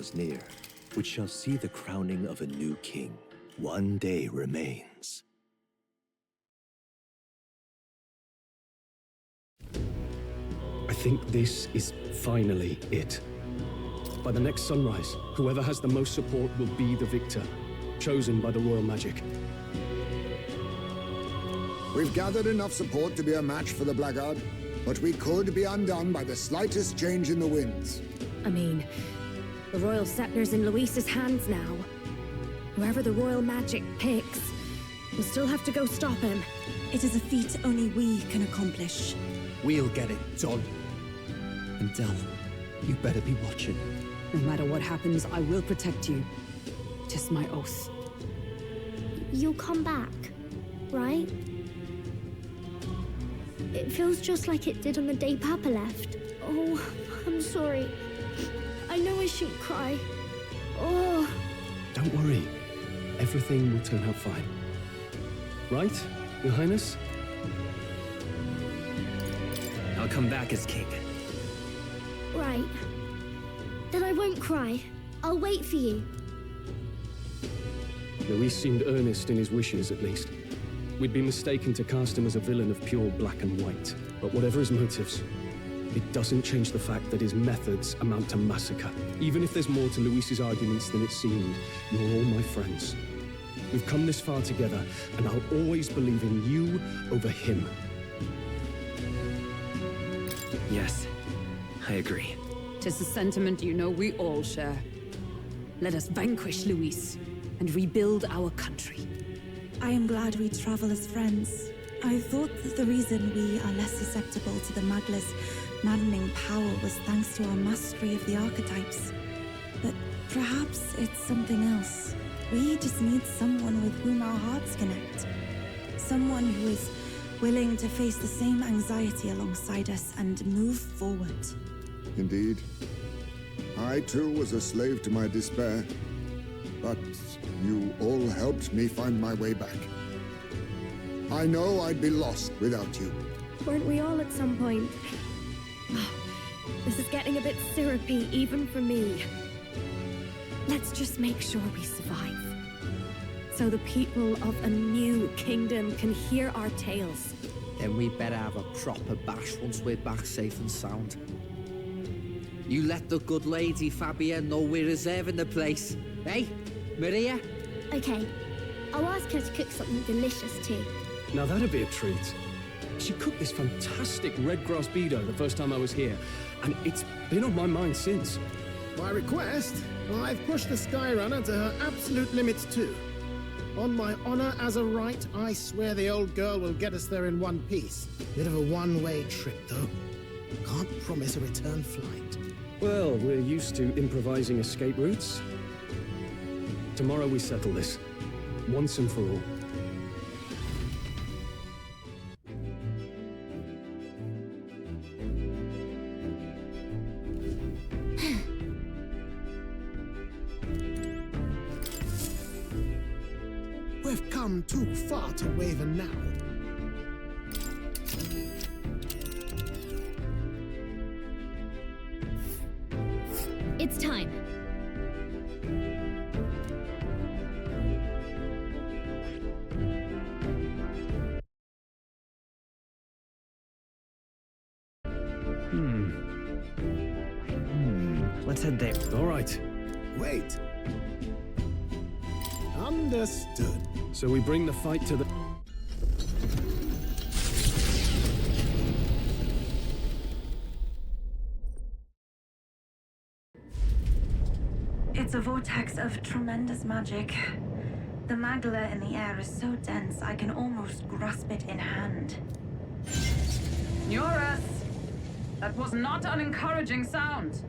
draws near, which shall see the crowning of a new king. One day remains. I think this is finally it. By the next sunrise, whoever has the most support will be the victor, chosen by the royal magic. We've gathered enough support to be a match for the Blackguard, but we could be undone by the slightest change in the winds. I mean, the royal scepter's in Luis's hands now. Whoever the royal magic picks, we'll still have to go stop him. It is a feat only we can accomplish. We'll get it done. And Del, you better be watching. No matter what happens, I will protect you. Tis my oath. You'll come back, right? It feels just like it did on the day Papa left. Oh, I'm sorry. I know I shouldn't cry. Oh. Don't worry. Everything will turn out fine. Right, Your Highness? I'll come back as king. Right. Then I won't cry. I'll wait for you. Luis seemed earnest in his wishes, at least. We'd be mistaken to cast him as a villain of pure black and white. But whatever his motives, it doesn't change the fact that his methods amount to massacre. Even if there's more to Luis's arguments than it seemed, you're all my friends. We've come this far together, and I'll always believe in you over him. Yes, I agree. 'Tis a sentiment you know we all share. Let us vanquish Luis and rebuild our country. I am glad we travel as friends. I thought that the reason we are less susceptible to the Magla's maddening power was thanks to our mastery of the archetypes. But perhaps it's something else. We just need someone with whom our hearts connect. Someone who is willing to face the same anxiety alongside us and move forward. Indeed. I too was a slave to my despair, but you all helped me find my way back. I know I'd be lost without you. Weren't we all at some point? This is getting a bit syrupy, even for me. Let's just make sure we survive. So the people of a new kingdom can hear our tales. Then we better have a proper bash once we're back safe and sound. You let the good lady Fabia know we're reserving the place. Hey, Maria? Okay. I'll ask her to cook something delicious too. Now that'd be a treat. She cooked this fantastic red grass bedo the first time I was here, and it's been on my mind since. By request, I've pushed the Skyrunner to her absolute limits too. On my honor as a right, I swear the old girl will get us there in one piece. Bit of a one-way trip, though. Can't promise a return flight. Well, we're used to improvising escape routes. Tomorrow we settle this, once and for all. We've come too far to waver now. It's time. Let's head there. All right. Wait. Understood. So we bring the fight to the... It's a vortex of tremendous magic. The Magla in the air is so dense I can almost grasp it in hand. Eurus! That was not an encouraging sound.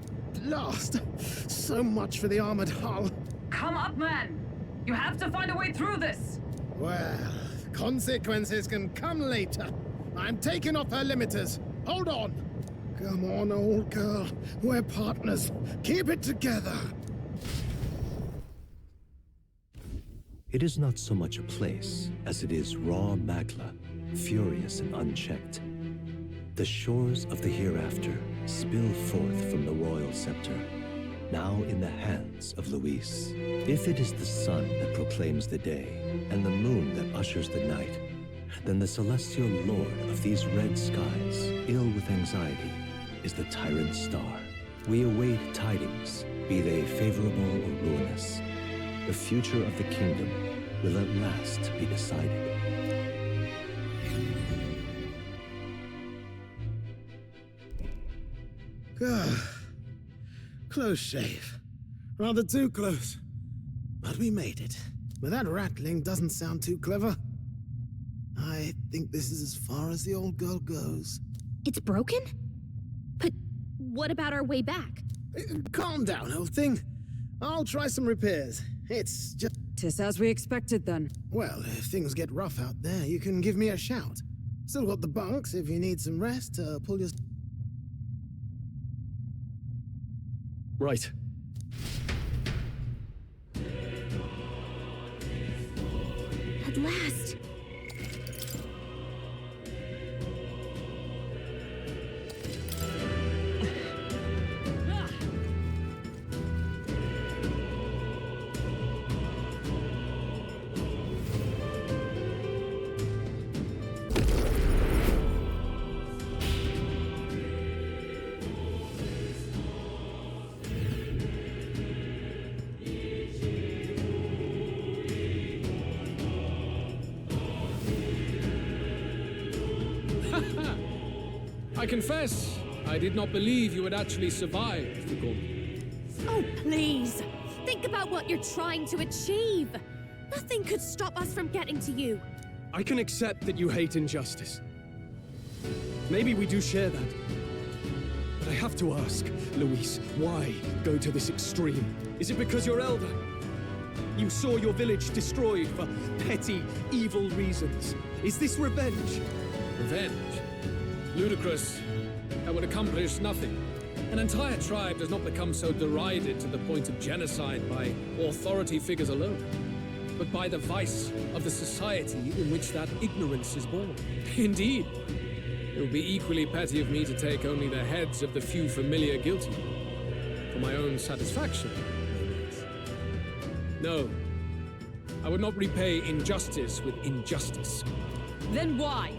Blast! So much for the armored hull. Come up, man! You have to find a way through this! Well, consequences can come later. I'm taking off her limiters. Hold on. Come on, old girl. We're partners. Keep it together. It is not so much a place as it is raw Magla, furious and unchecked. The shores of the hereafter spill forth from the royal scepter. now in the hands of Luis. If it is the sun that proclaims the day, and the moon that ushers the night, then the celestial lord of these red skies, ill with anxiety, is the tyrant star. We await tidings, be they favorable or ruinous. The future of the kingdom will at last be decided. Close shave. Rather too close. But we made it. But that rattling doesn't sound too clever. I think this is as far as the old girl goes. It's broken? But what about our way back? Calm down, old thing. I'll try some repairs. It's just... 'Tis as we expected, then. Well, if things get rough out there, you can give me a shout. Still got the bunks if you need some rest to pull your... Right. At last! I confess, I did not believe you would actually survive, Vigor. Oh, please! Think about what you're trying to achieve! Nothing could stop us from getting to you! I can accept that you hate injustice. Maybe we do share that. But I have to ask, Luis, why go to this extreme? Is it because you're elder? You saw your village destroyed for petty, evil reasons. Is this revenge? Revenge? Ludicrous. That would accomplish nothing. An entire tribe does not become so derided to the point of genocide by authority figures alone, but by the vice of the society in which that ignorance is born. Indeed, it would be equally petty of me to take only the heads of the few familiar guilty, for my own satisfaction. No, I would not repay injustice with injustice. Then why?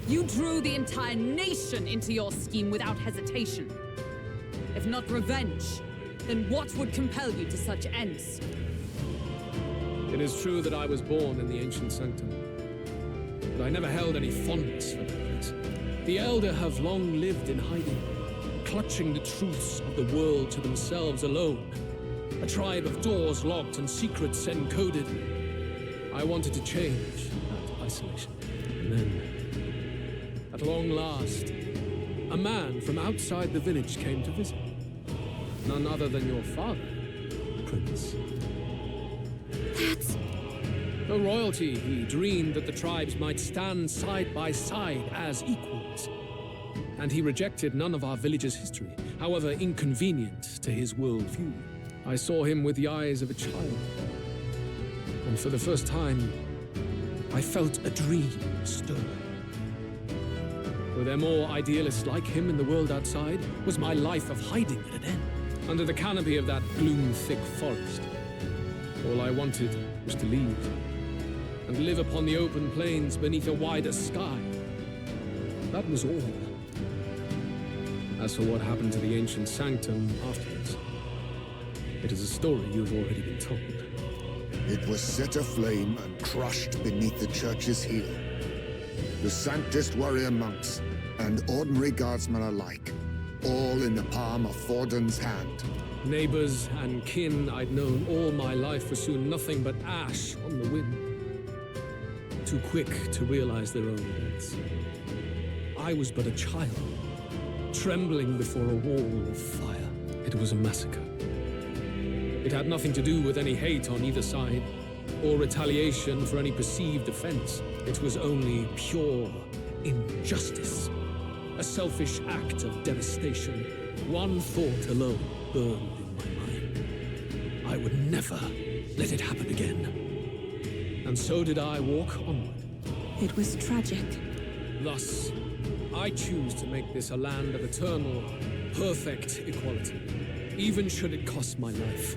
You drew the entire nation into your scheme without hesitation. If not revenge, then what would compel you to such ends? It is true that I was born in the ancient sanctum, but I never held any fondness for that place. The Elder have long lived in hiding, clutching the truths of the world to themselves alone. A tribe of doors locked and secrets encoded. I wanted to change that isolation. And then, at long last, a man from outside the village came to visit. None other than your father, Prince. That's... No royalty, he dreamed that the tribes might stand side by side as equals. And he rejected none of our village's history, however inconvenient to his worldview. I saw him with the eyes of a child. And for the first time, I felt a dream stir. Were there more idealists like him in the world outside? Was my life of hiding at an end? Under the canopy of that gloom-thick forest, all I wanted was to leave and live upon the open plains beneath a wider sky. That was all. As for what happened to the ancient sanctum afterwards, it is a story you have already been told. It was set aflame and crushed beneath the church's heel. The Sanctist warrior monks and ordinary guardsmen alike, all in the palm of Forden's hand. Neighbors and kin I'd known all my life were soon nothing but ash on the wind. Too quick to realize their own deaths. I was but a child, trembling before a wall of fire. It was a massacre. It had nothing to do with any hate on either side, or retaliation for any perceived offense. It was only pure injustice. A selfish act of devastation. One thought alone burned in my mind. I would never let it happen again. And so did I walk onward. It was tragic. Thus, I choose to make this a land of eternal, perfect equality. even should it cost my life.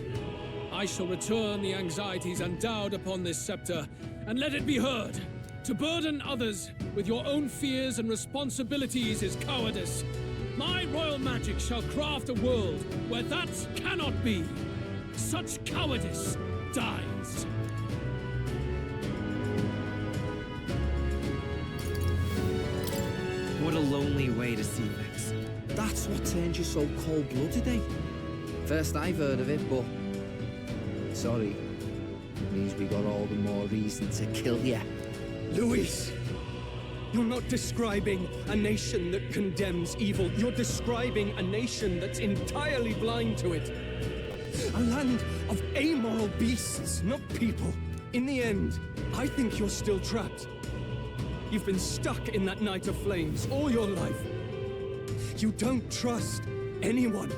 I shall return the anxieties endowed upon this scepter, and let it be heard. To burden others with your own fears and responsibilities is cowardice. My royal magic shall craft a world where that cannot be. Such cowardice dies. What a lonely way to see things. That's what turned you so cold-blooded, eh? First I've heard of it, but... Sorry. Means we got all the more reason to kill you. Luis! You're not describing a nation that condemns evil. You're describing a nation that's entirely blind to it. A land of amoral beasts, not people. In the end, I think you're still trapped. You've been stuck in that night of flames all your life. You don't trust anyone.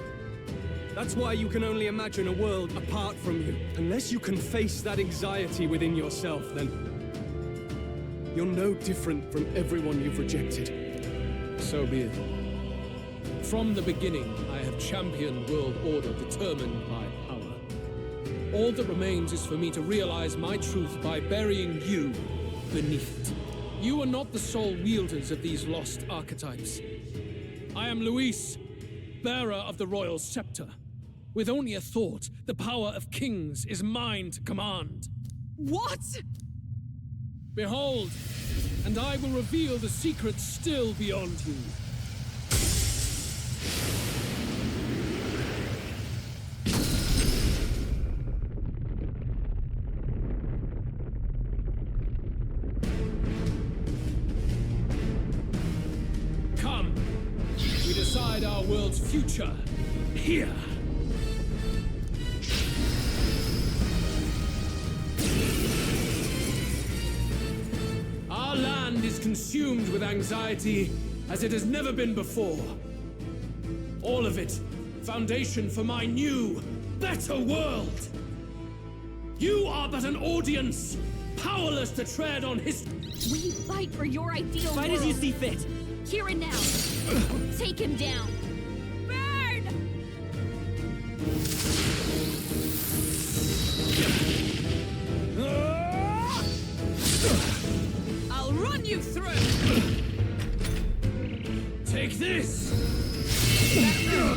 That's why you can only imagine a world apart from you. Unless you can face that anxiety within yourself, then you're no different from everyone you've rejected. So be it. From the beginning, I have championed world order determined by power. All that remains is for me to realize my truth by burying you beneath it. You are not the sole wielders of these lost archetypes. I am Luis, bearer of the royal scepter. With only a thought, the power of kings is mine to command. What? Behold, and I will reveal the secrets still beyond you. Come, we decide our world's future here. Our land is consumed with anxiety as it has never been before. All of it, foundation for my new, better world. You are but an audience, powerless to tread on history. We fight for your ideal Fight world. as you see fit. Here and now. Take him down. Burn! I'll run you through! Take this!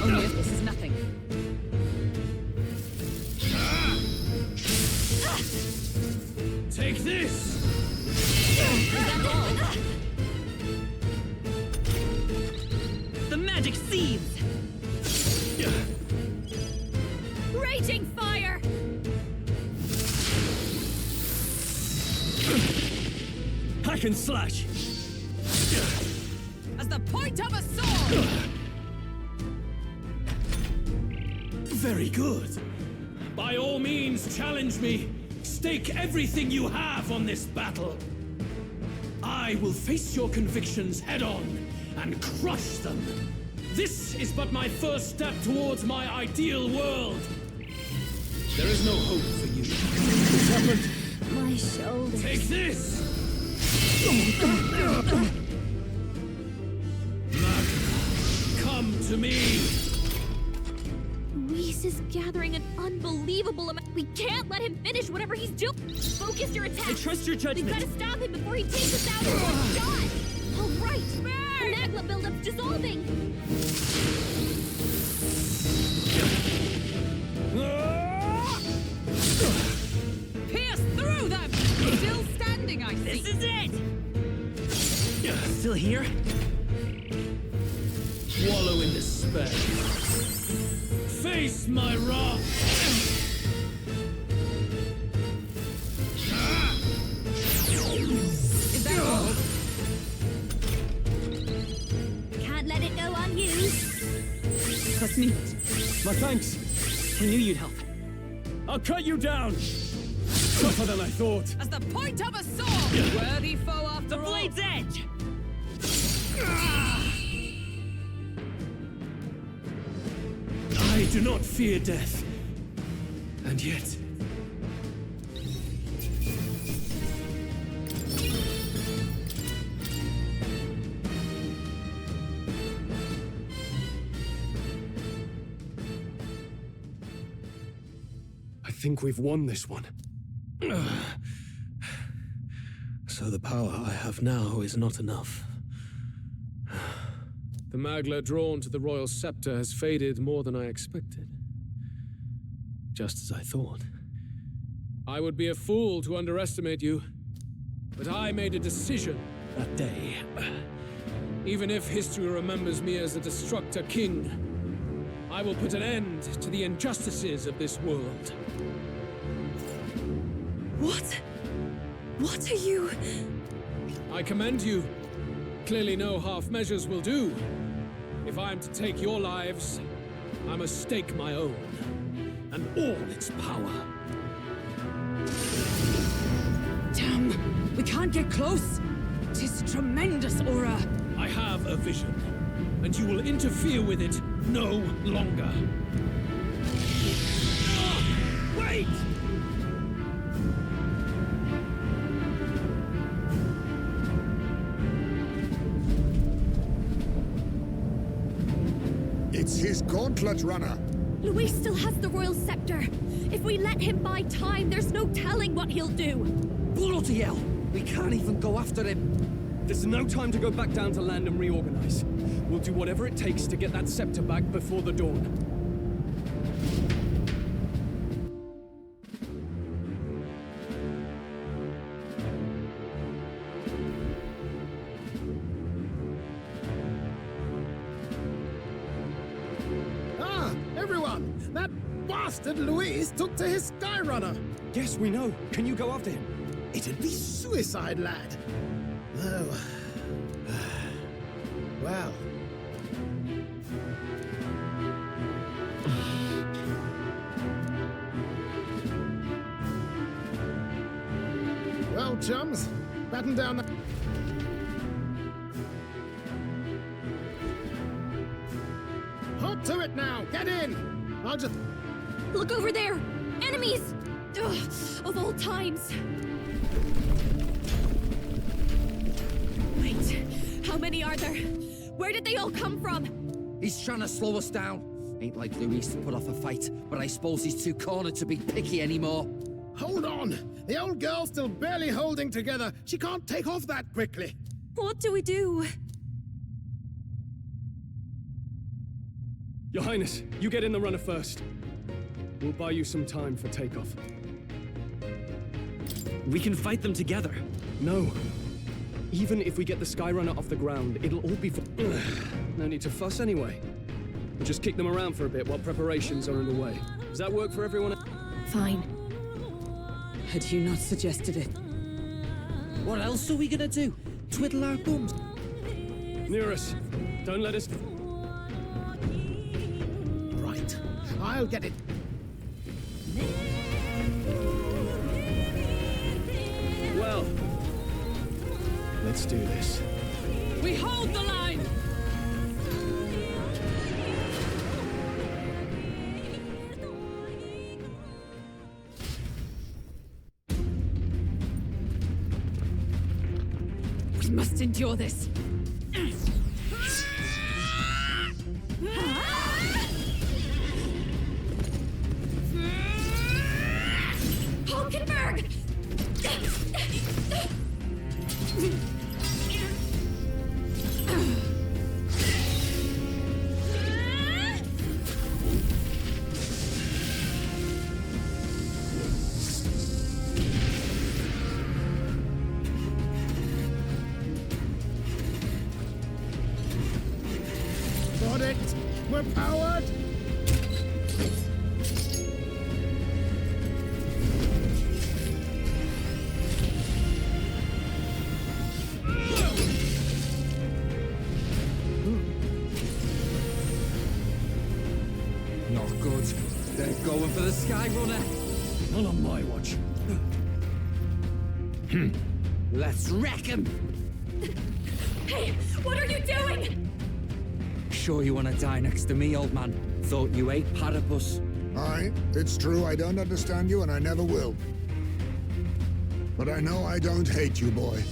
Only if this is nothing. Take this! The magic seeds! Raging fire! Hack and slash! As the point of a sword! Very good. By all means, challenge me. Stake everything you have on this battle. I will face your convictions head-on and crush them. This is but my first step towards my ideal world. There is no hope for you. What's happened? My shoulders. Take this! Magna, come to me! Luis is gathering an unbelievable amount. We can't let him finish whatever he's doing. Focus your attack. I trust your judgment. We've got to stop him before he takes us out in one shot. All right. The magma buildup's dissolving. Pierce through them! Still standing, I see. This is it! Still here? Wallow in despair. Face my wrath! Is that all? Can't let it go unused. That's neat. My thanks. I knew you'd help. I'll cut you down! Tougher than I thought. As the point of a sword! Worthy foe after The all. blade's edge! I do not fear death. And yet... I think we've won this one. So the power I have now is not enough. The Magla drawn to the royal scepter has faded more than I expected. Just as I thought. I would be a fool to underestimate you, but I made a decision that day. Even if history remembers me as a destructor king, I will put an end to the injustices of this world. What? What are you... I commend you. Clearly no half measures will do. If I am to take your lives, I must stake my own, and all its power. Damn! We can't get close! 'Tis a tremendous aura! I have a vision, and you will interfere with it no longer. Wait! It's his gauntlet runner. Luis still has the royal scepter. If we let him buy time, there's no telling what he'll do. Bloody hell! We can't even go after him. There's no time to go back down to land and reorganize. We'll do whatever it takes to get that scepter back before the dawn. Everyone! That bastard Luis took to his Skyrunner! Yes, we know. Can you go after him? It'd be suicide, lad. Oh. Well. Well, chums, batten down the... Hop to it now! Get in! I'll just... Look over there! Enemies! Ugh, of all times! Wait, how many are there? Where did they all come from? He's trying to slow us down. Ain't like Luis to put off a fight, but I suppose he's too cornered to be picky anymore. Hold on! The old girl's still barely holding together. She can't take off that quickly. What do we do? Your Highness, you get in the runner first. We'll buy you some time for takeoff. We can fight them together. No. Even if we get the Skyrunner off the ground, it'll all be for... No need to fuss anyway. We'll just kick them around for a bit while preparations are underway. Does that work for everyone? Fine. Had you not suggested it? What else are we gonna do? Twiddle our thumbs? Near us. Don't let us... Right. I'll get it. Well, let's do this. We hold the line! We must endure this. Hulkenberg! Got it! We're powered! Not good. They're going for the Skyrunner. Not on my watch. Let's wreck him! Hey, what are you doing? Sure you want to die next to me, old man? Thought you ate platypus. Aye, it's true I don't understand you and I never will. But I know I don't hate you, boy.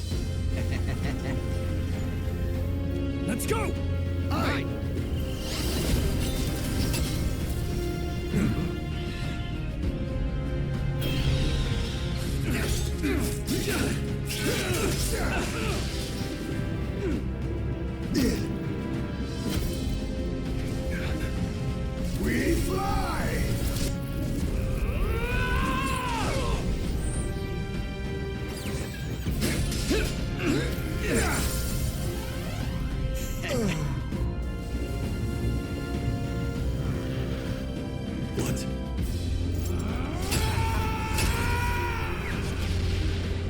Let's go! Aye! We fly! What?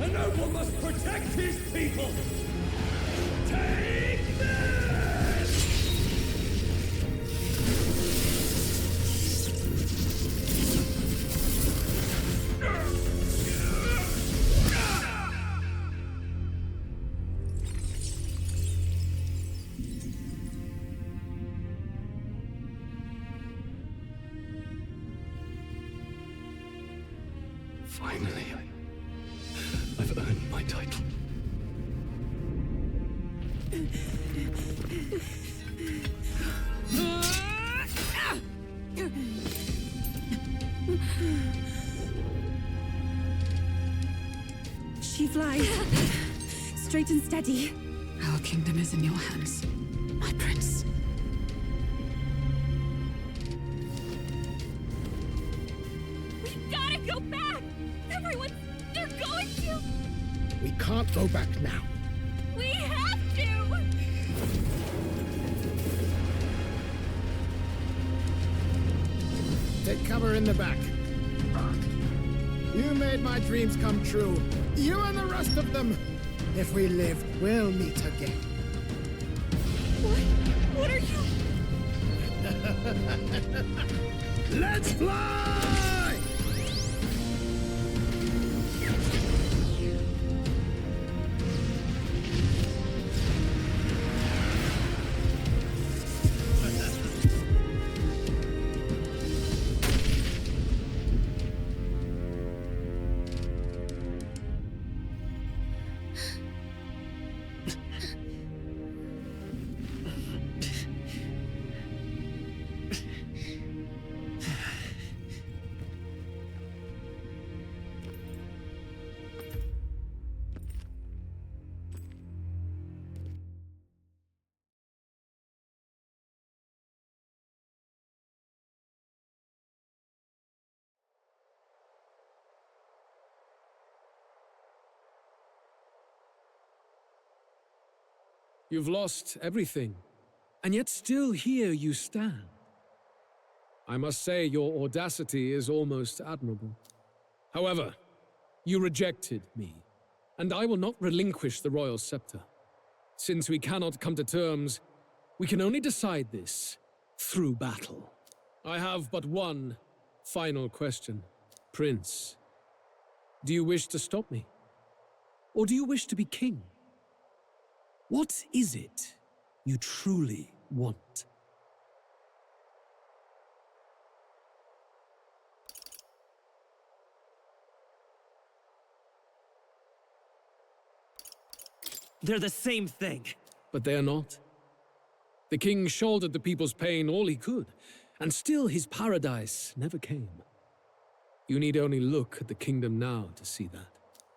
A noble must protect his people! Take this! Finally, I've earned my title. She flies. Straight and steady. Our kingdom is in your hands, my prince. We gotta go back! Everyone, they're going to! We can't go back now. We have to! Take cover in the back. You made my dreams come true. You and the rest of them. If we live, we'll meet again. What are you? Let's fly! You've lost everything, and yet still here you stand. I must say your audacity is almost admirable. However, you rejected me, and I will not relinquish the royal scepter. Since we cannot come to terms, we can only decide this through battle. I have but one final question. Prince, do you wish to stop me? Or do you wish to be king? What is it you truly want? They're the same thing. But they are not. The king shouldered the people's pain all he could, and still his paradise never came. You need only look at the kingdom now to see that.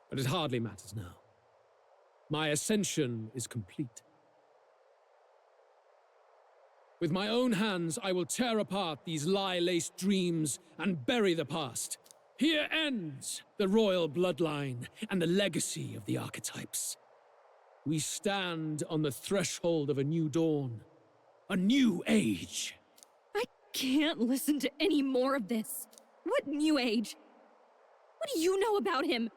But it hardly matters now. My ascension is complete. With my own hands, I will tear apart these lie-laced dreams and bury the past. Here ends the royal bloodline and the legacy of the archetypes. We stand on the threshold of a new dawn, a new age. I can't listen to any more of this. What new age? What do you know about him?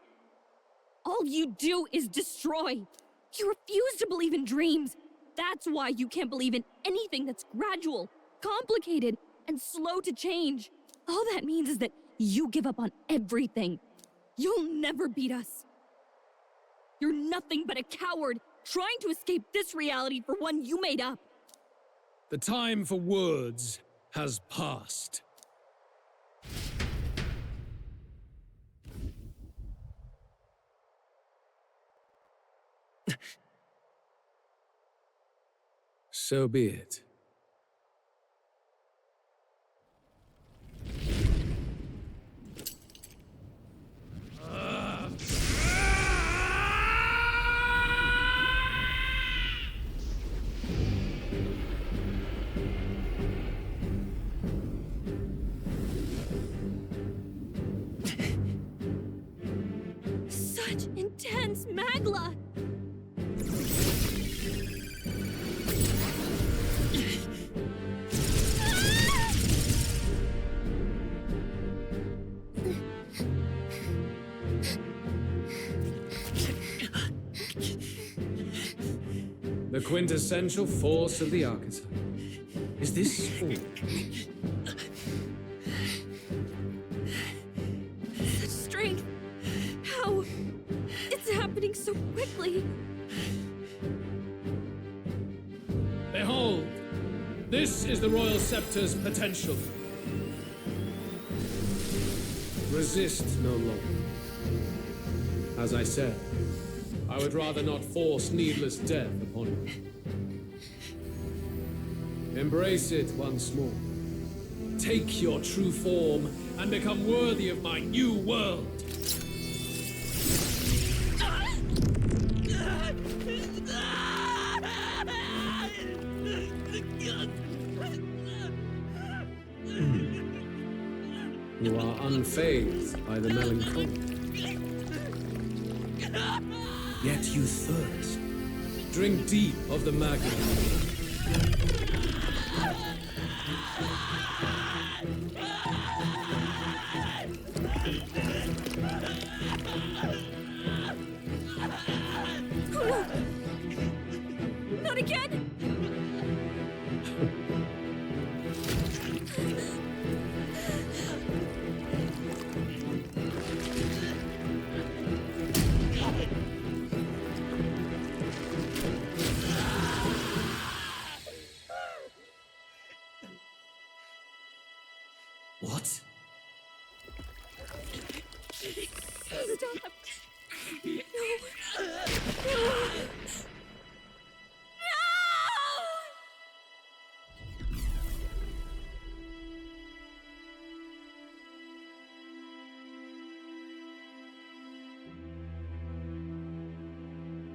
All you do is destroy. You refuse to believe in dreams. That's why you can't believe in anything that's gradual, complicated, and slow to change. All that means is that you give up on everything. You'll never beat us. You're nothing but a coward trying to escape this reality for one you made up. The time for words has passed. So be it. against Magla! The quintessential force of the archetype. Is this all? Such strength! How? It's happening so quickly! Behold! This is the Royal Scepter's potential. Resist no longer. As I said, I would rather not force needless death upon you. Embrace it once more. Take your true form and become worthy of my new world. You are unfazed by the melancholy. Yet you thirst. Drink deep of the magma. Not again! What? Stop!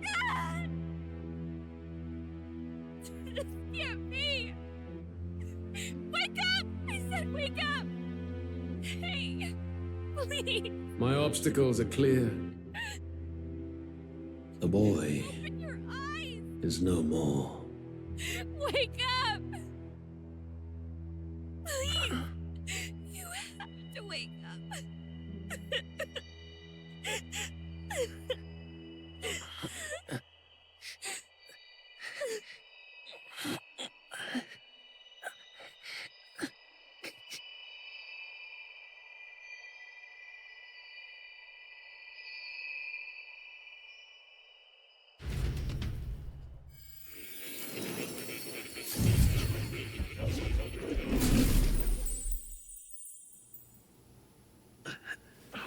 No! This can't be! Wake up! I said wake up! Hey, please! My obstacles are clear. The boy Open your eyes! is no more. Wake up! Please! You have to wake up.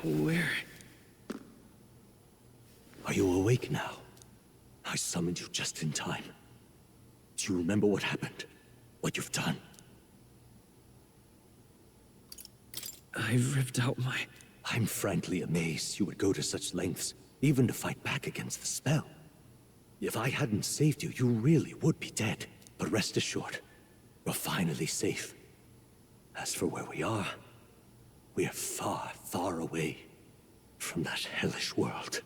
Where? Are you awake now? I summoned you just in time. Do you remember what happened? What you've done? I ripped out my... I'm frankly amazed you would go to such lengths, even to fight back against the spell. If I hadn't saved you, you really would be dead. But rest assured, you're finally safe. As for where we are far, far away from that hellish world.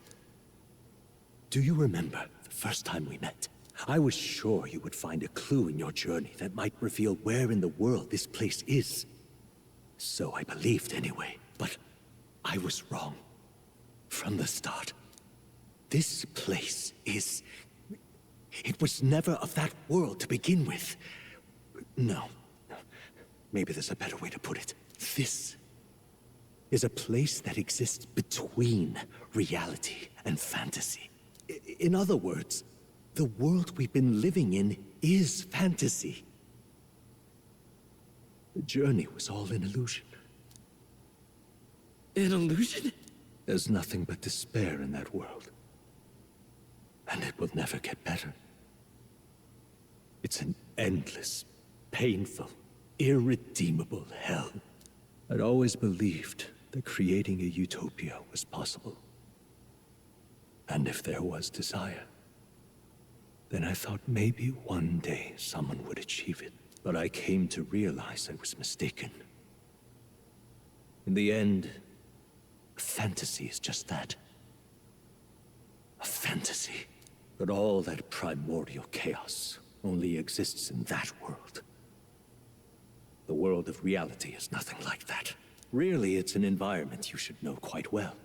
Do you remember the first time we met? I was sure you would find a clue in your journey that might reveal where in the world this place is. So I believed anyway, but I was wrong. From the start. This place is... It was never of that world to begin with. No. Maybe there's a better way to put it. This is a place that exists between reality and fantasy. In other words, the world we've been living in is fantasy. The journey was all an illusion. An illusion? There's nothing but despair in that world. And it will never get better. It's an endless, painful, irredeemable hell. I'd always believed that creating a utopia was possible. And if there was desire, then I thought maybe one day someone would achieve it. But I came to realize I was mistaken. In the end, fantasy is just that. A fantasy. But all that primordial chaos only exists in that world. The world of reality is nothing like that. Really, it's an environment you should know quite well.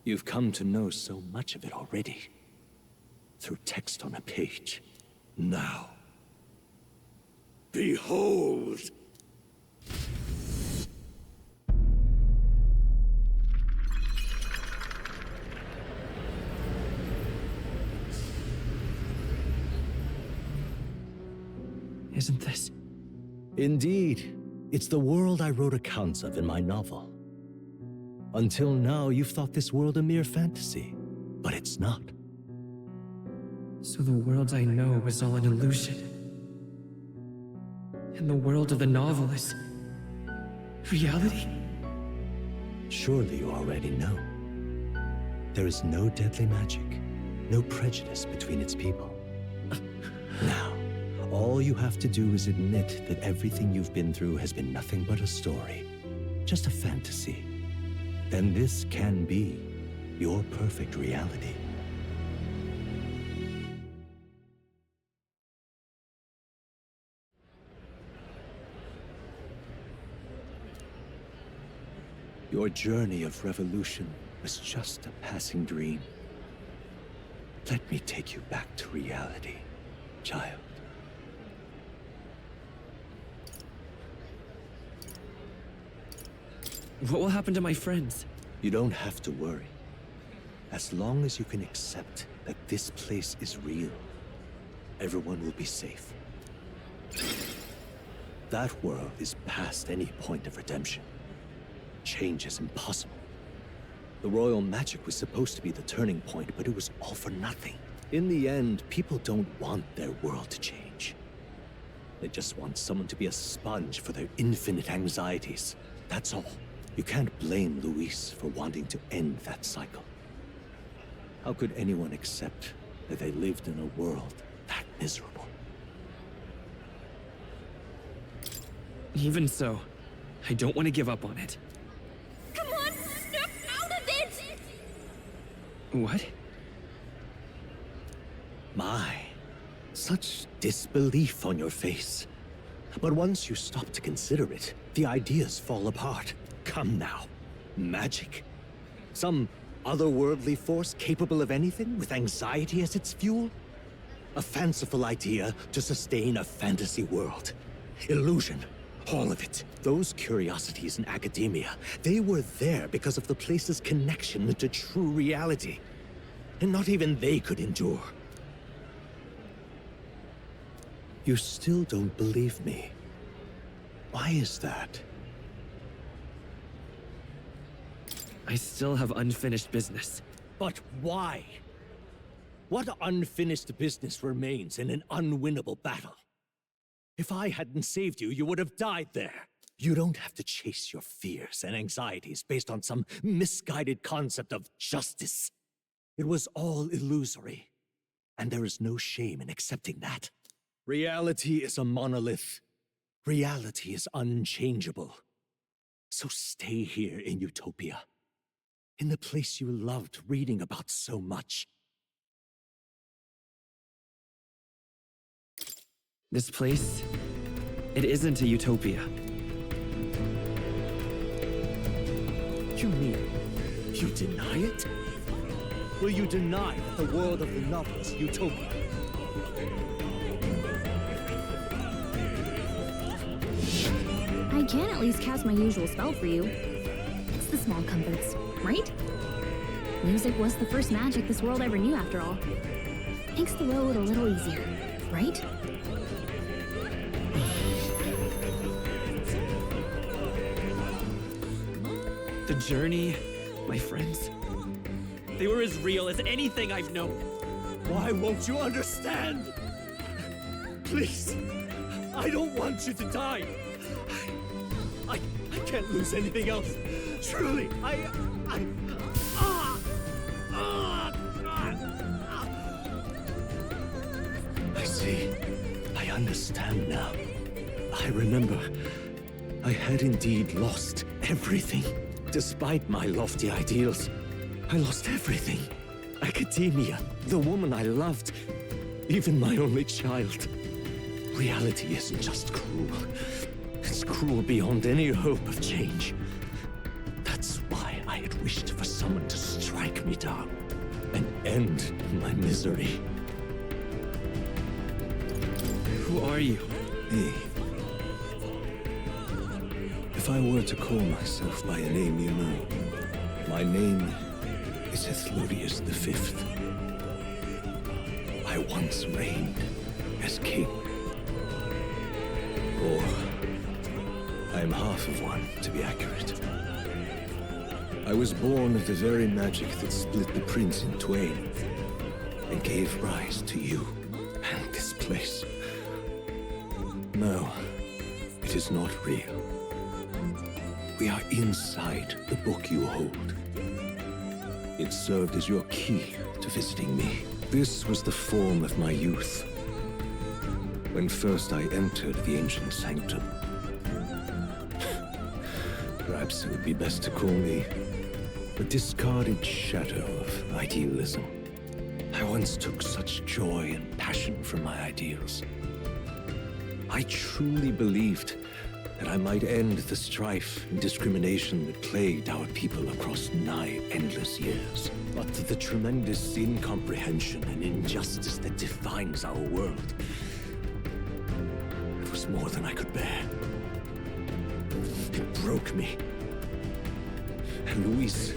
You've come to know so much of it already. Through text on a page. Now, behold! Isn't this? Indeed. It's the world I wrote accounts of in my novel. Until now, you've thought this world a mere fantasy, but it's not. So the world I know is all an illusion. And the world of the novel is reality? Surely you already know. There is no deadly magic, no prejudice between its people. Now, all you have to do is admit that everything you've been through has been nothing but a story, just a fantasy. Then this can be your perfect reality. Your journey of revolution was just a passing dream. Let me take you back to reality, child. What will happen to my friends? You don't have to worry. As long as you can accept that this place is real, everyone will be safe. That world is past any point of redemption. Change is impossible. The royal magic was supposed to be the turning point, but it was all for nothing. In the end, people don't want their world to change. They just want someone to be a sponge for their infinite anxieties. That's all. You can't blame Luis for wanting to end that cycle. How could anyone accept that they lived in a world that miserable? Even so, I don't want to give up on it. Come on, snap out of it! What? My, such disbelief on your face. But once you stop to consider it, the ideas fall apart. Come now. Magic? Some otherworldly force capable of anything with anxiety as its fuel? A fanciful idea to sustain a fantasy world. Illusion. All of it. Those curiosities in academia, they were there because of the place's connection to true reality. And not even they could endure. You still don't believe me. Why is that? I still have unfinished business. But why? What unfinished business remains in an unwinnable battle? If I hadn't saved you, you would have died there. You don't have to chase your fears and anxieties based on some misguided concept of justice. It was all illusory, and there is no shame in accepting that. Reality is a monolith. Reality is unchangeable. So stay here in Utopia, in the place you loved reading about so much. This place, it isn't a utopia. You mean, you deny it? Will you deny that the world of the novel is utopia? I can at least cast my usual spell for you. It's the small comforts, right? Music was the first magic this world ever knew, after all. Makes the road a little easier, right? The journey, my friends, they were as real as anything I've known. Why won't you understand? Please, I don't want you to die. I can't lose anything else. Truly, I see. I understand now. I remember. I had indeed lost everything. Despite my lofty ideals, I lost everything. academia, the woman I loved, even my only child. Reality isn't just cruel. It's cruel beyond any hope of change. That's why I had wished for someone to strike me down and end my misery. Who are you? Me. If I were to call myself by a name you know, my name is Ethludius V. I once reigned as king. Or, I am half of one, to be accurate. I was born of the very magic that split the prince in twain and gave rise to you and this place. No, it is not real. We are inside the book you hold. It served as your key to visiting me. This was the form of my youth, when first I entered the ancient sanctum. Perhaps it would be best to call me a discarded shadow of idealism. I once took such joy and passion from my ideals. I truly believed that I might end the strife and discrimination that plagued our people across nigh endless years. But the tremendous incomprehension and injustice that defines our world, it was more than I could bear. It broke me. And Luis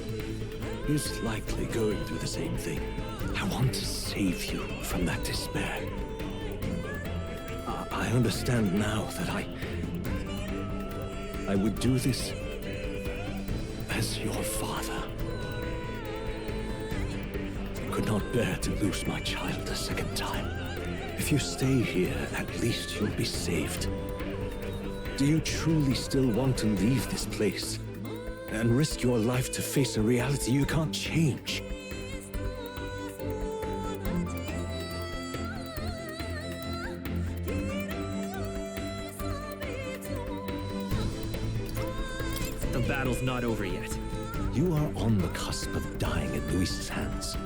is likely going through the same thing. I want to save you from that despair. I understand now that I would do this as your father. I could not bear to lose my child a second time. If you stay here, at least you'll be saved. Do you truly still want to leave this place and risk your life to face a reality you can't change? The battle's not over yet. You are on the cusp of dying at Luis's hands.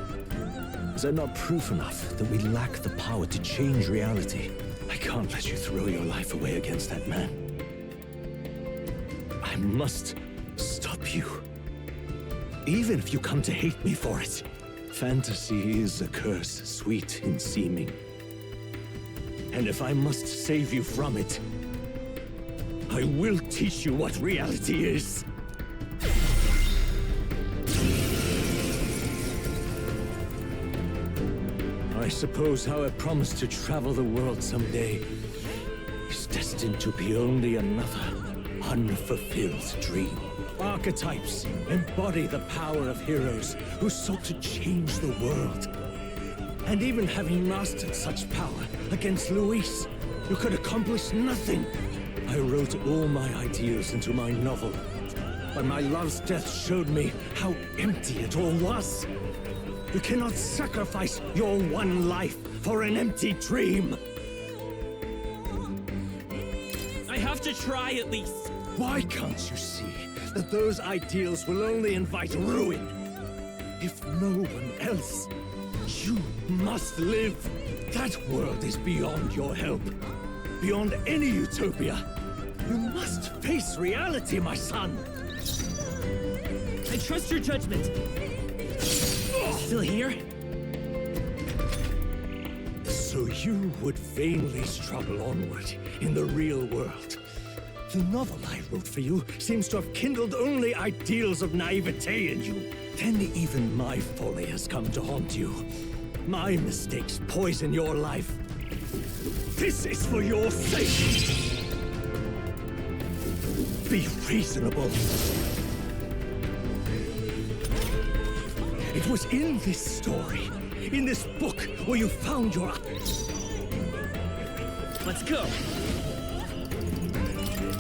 Is that not proof enough that we lack the power to change reality? I can't let you throw your life away against that man. I must stop you. Even if you come to hate me for it. Fantasy is a curse, sweet in seeming. And if I must save you from it, I will teach you what reality is. I suppose how I promised to travel the world someday is destined to be only another unfulfilled dream. Archetypes embody the power of heroes who sought to change the world. And even having mastered such power against Luis, you could accomplish nothing. I wrote all my ideals into my novel, but my love's death showed me how empty it all was. You cannot sacrifice your one life for an empty dream. I have to try at least. Why can't you see that those ideals will only invite ruin? If no one else, you must live. That world is beyond your help, beyond any utopia. You must face reality, my son. I trust your judgment. Still here? So you would vainly struggle onward in the real world. The novel I wrote for you seems to have kindled only ideals of naivete in you. Then even my folly has come to haunt you. My mistakes poison your life. This is for your sake. Be reasonable. It was in this story, in this book, where you found your... Let's go.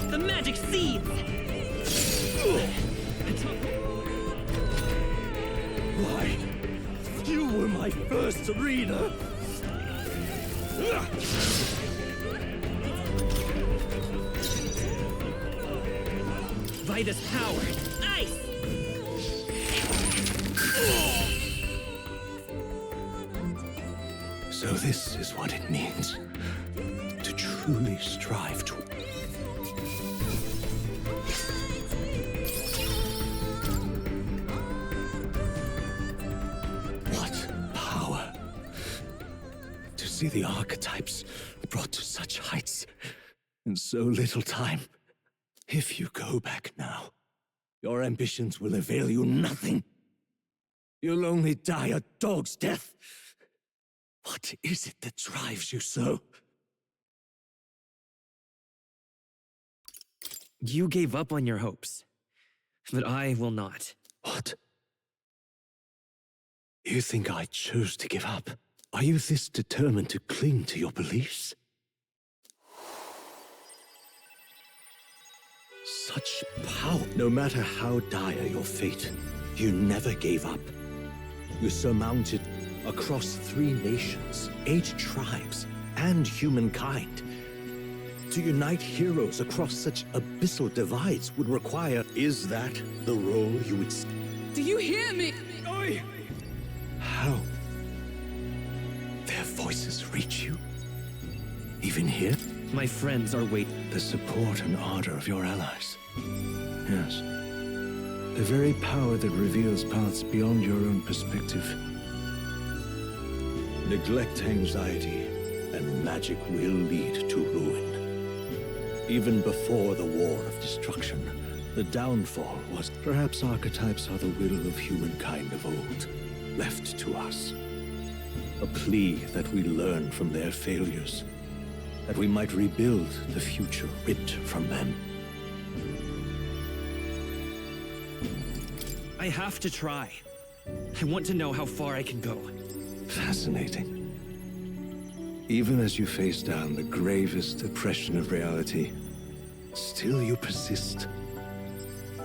The magic seeds! Why? You were my first reader! Vitus power! Ice! So this is what it means to truly strive to... What power! To see the archetypes brought to such heights in so little time. If you go back now, your ambitions will avail you nothing. You'll only die a dog's death. What is it that drives you so? You gave up on your hopes, but I will not. What? You think I chose to give up? Are you this determined to cling to your beliefs? Such power. No matter how dire your fate, you never gave up. You surmounted across 3 nations, 8 tribes, and humankind. To unite heroes across such abyssal divides would require... Is that the role you would... Do you hear me? Oi! How? Their voices reach you? Even here? My friends are waiting. The support and ardor of your allies. Yes. The very power that reveals paths beyond your own perspective. Neglect anxiety, and magic will lead to ruin. Even before the war of destruction, the downfall was... Perhaps archetypes are the will of humankind of old, left to us. A plea that we learn from their failures, that we might rebuild the future ripped from them. I have to try. I want to know how far I can go. Fascinating. Even as you face down the gravest oppression of reality, still you persist.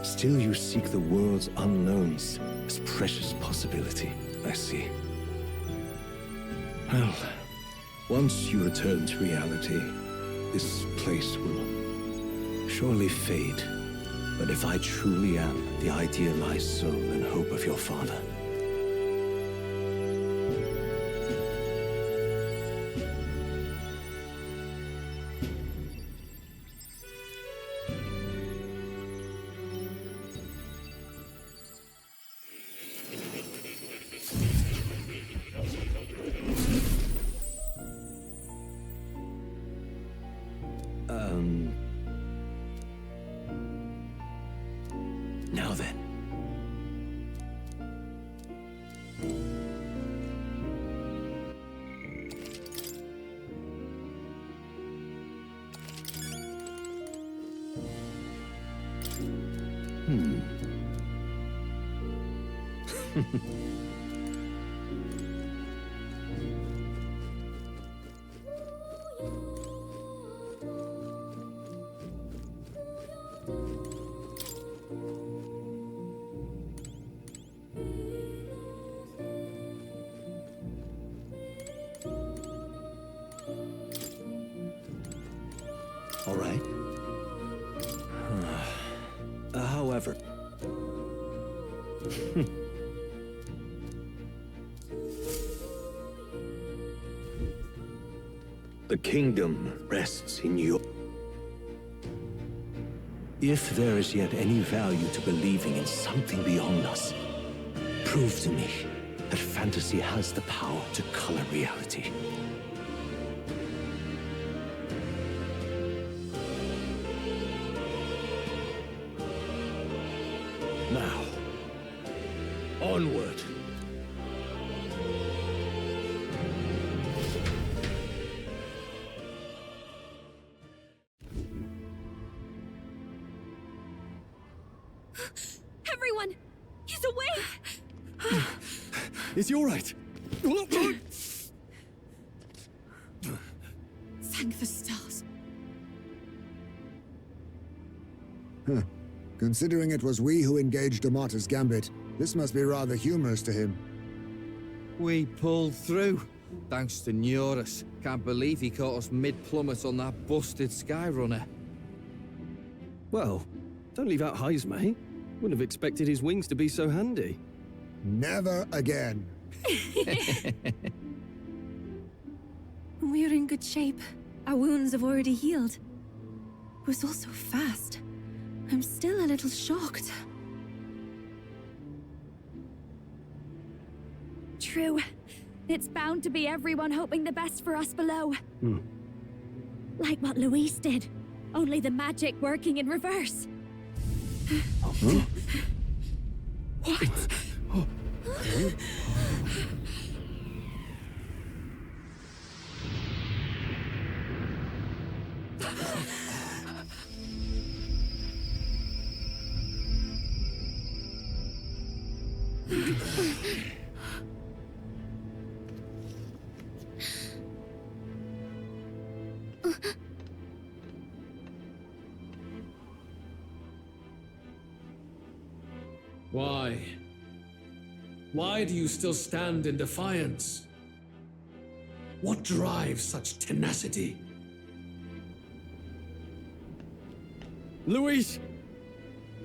Still you seek the world's unknowns as precious possibility. I see. Well, once you return to reality, this place will surely fade. But if I truly am the idealized soul and hope of your father, now then. All right. However... The kingdom rests in you. If there is yet any value to believing in something beyond us, prove to me that fantasy has the power to color reality. Now, onward. Everyone! He's awake! Is he all right? Thank the stars. Huh. Considering it was we who engaged Amata's gambit, this must be rather humorous to him. We pulled through, thanks to Neurus. Can't believe he caught us mid-plummet on that busted Skyrunner. Well, don't leave out highs, mate. Wouldn't have expected his wings to be so handy. Never again. We're in good shape. Our wounds have already healed. It was all so fast. I'm still a little shocked. True. It's bound to be everyone hoping the best for us below. Like what Luis did. Only the magic working in reverse. What? Why? Why do you still stand in defiance? What drives such tenacity? Luis!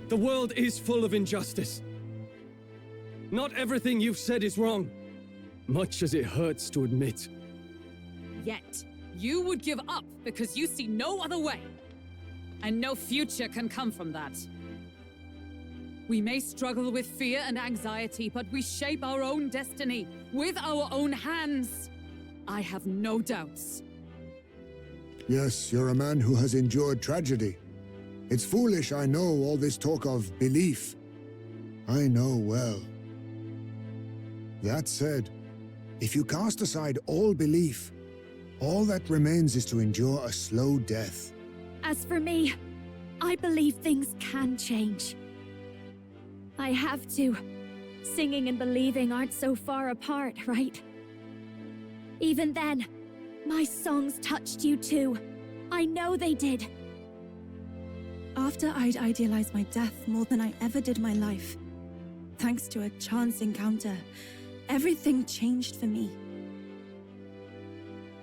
The world is full of injustice. Not everything you've said is wrong, much as it hurts to admit. Yet, you would give up because you see no other way. And no future can come from that. We may struggle with fear and anxiety, but we shape our own destiny with our own hands. I have no doubts. Yes, you're a man who has endured tragedy. It's foolish, I know, all this talk of belief. I know well. That said, if you cast aside all belief, all that remains is to endure a slow death. As for me, I believe things can change. I have to. Singing and believing aren't so far apart, right? Even then, my songs touched you too. I know they did. After I'd idealized my death more than I ever did my life, thanks to a chance encounter, everything changed for me.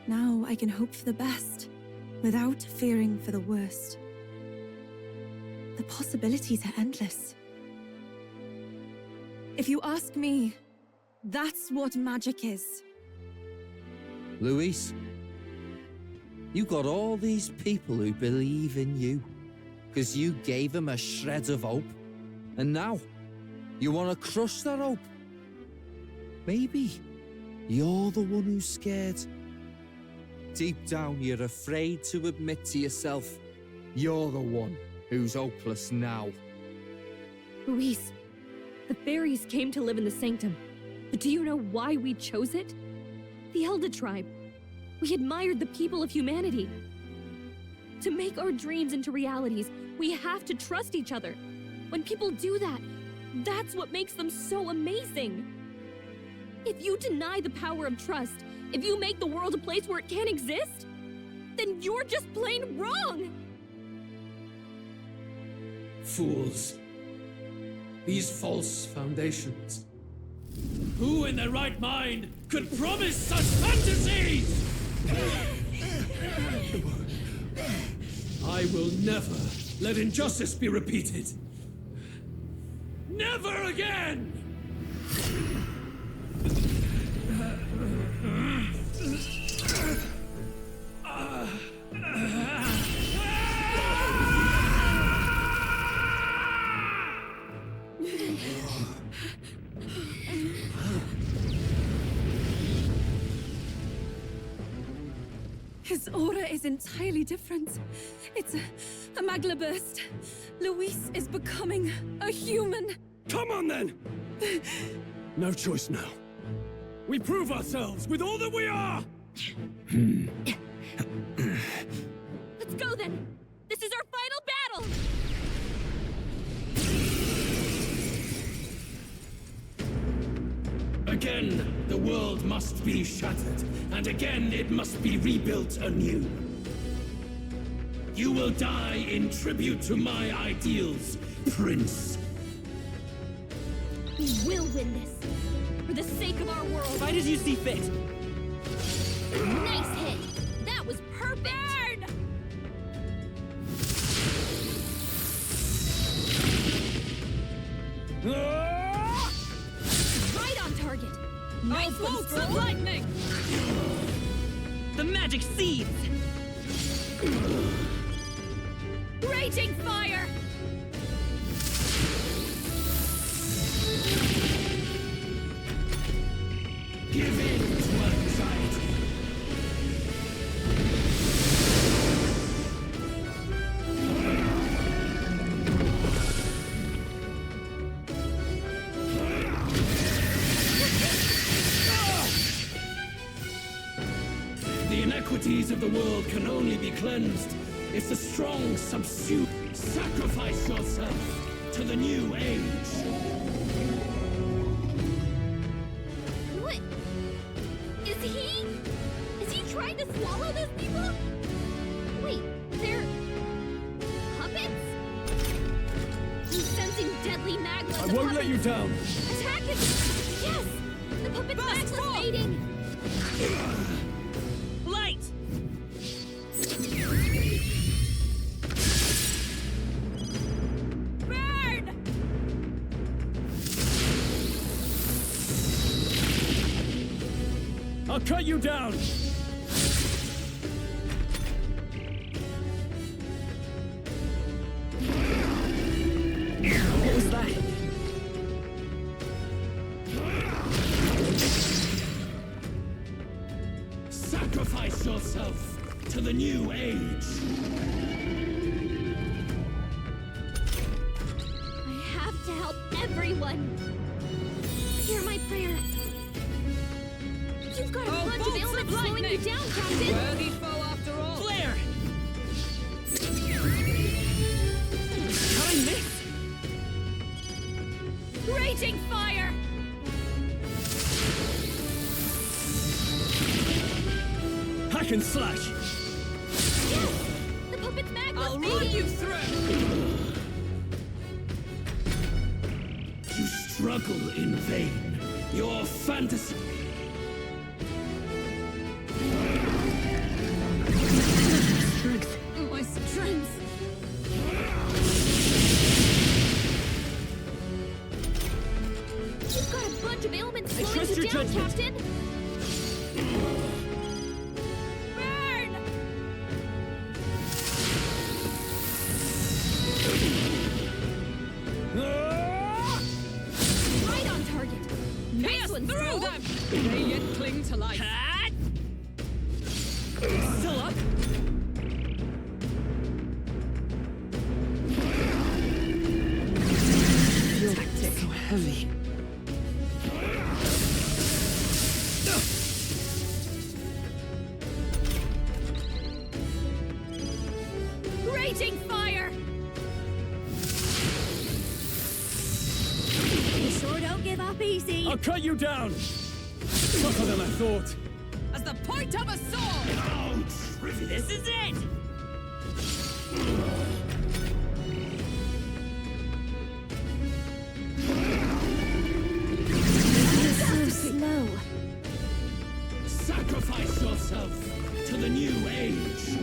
Now I can hope for the best, without fearing for the worst. The possibilities are endless. If you ask me, that's what magic is. Luis, you got all these people who believe in you, because you gave them a shred of hope, and now you want to crush their hope. Maybe you're the one who's scared. Deep down, you're afraid to admit to yourself you're the one who's hopeless now. Luis, the fairies came to live in the Sanctum. But do you know why we chose it? The Elder Tribe. We admired the people of humanity. To make our dreams into realities, we have to trust each other. When people do that, that's what makes them so amazing. If you deny the power of trust, if you make the world a place where it can't exist, then you're just plain wrong! Fools. These false foundations. Who in their right mind could promise such fantasies? I will never let injustice be repeated. Never again! His aura is entirely different. It's a magla burst. Luis is becoming a human. Come on then! No choice now. We prove ourselves with all that we are! Let's go then! This is our final battle! Again, the world must be shattered, and again it must be rebuilt anew. You will die in tribute to my ideals, Prince. We will win this. For the sake of our world. Fight as you see fit. Nice hit! That was perfect! Burn! Right on target! Nice bolts of lightning! The magic seeds! Raging fire! Give in to anxiety. The inequities of the world can only be cleansed if the strong subsume. Sacrifice yourself to the new age. What? Is he trying to swallow those people? Wait, they're puppets? He's sensing deadly magma. I won't let you down. Attack him! Yes! The puppet's magma's fading! Light! Burn! I'll cut you down. What was that? Sacrifice yourself to the new age. I have to help everyone! Hear my prayer. You've got a bunch of ailments slowing you down, Captain! Worthy foe after all. Flare! How I miss? Raging fire! Hack and slash. Yes! The puppet's magma's I'll fading! run you through! You struggle in vain. Your fantasy. Strength. My strength. You've got a bunch of ailments slowing trust you your down, judgment. Captain! Burn! Right on target! Pierce through them! They yet cling to life. Still up? Tactic. So heavy. Raging fire! You sure don't give up easy. I'll cut you down. Tougher than I thought. As the point of a sword! How trivial. This is it! So slow. Sacrifice yourself to the new age.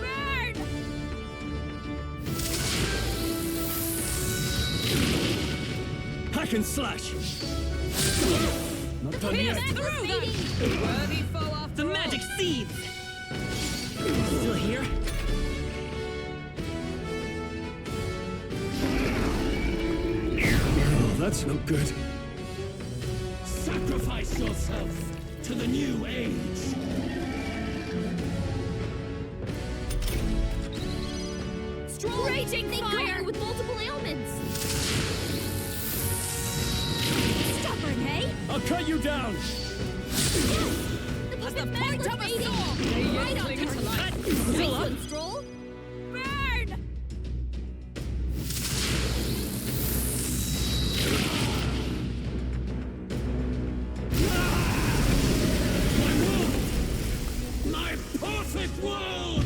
Burn! Hack and slash. Not done Pierce yet. through them! Worthy foe after The all. magic seeds! Still here? Oh, that's no good. Sacrifice yourself to the new age. Strong! Raging They fire! go with multiple ailments! Stubborn, hey? I'll cut you down. The puppet's point magma's of a fading! sword! They yet Right on cling to target! life. Nice one, Stroll! Burn! My perfect world!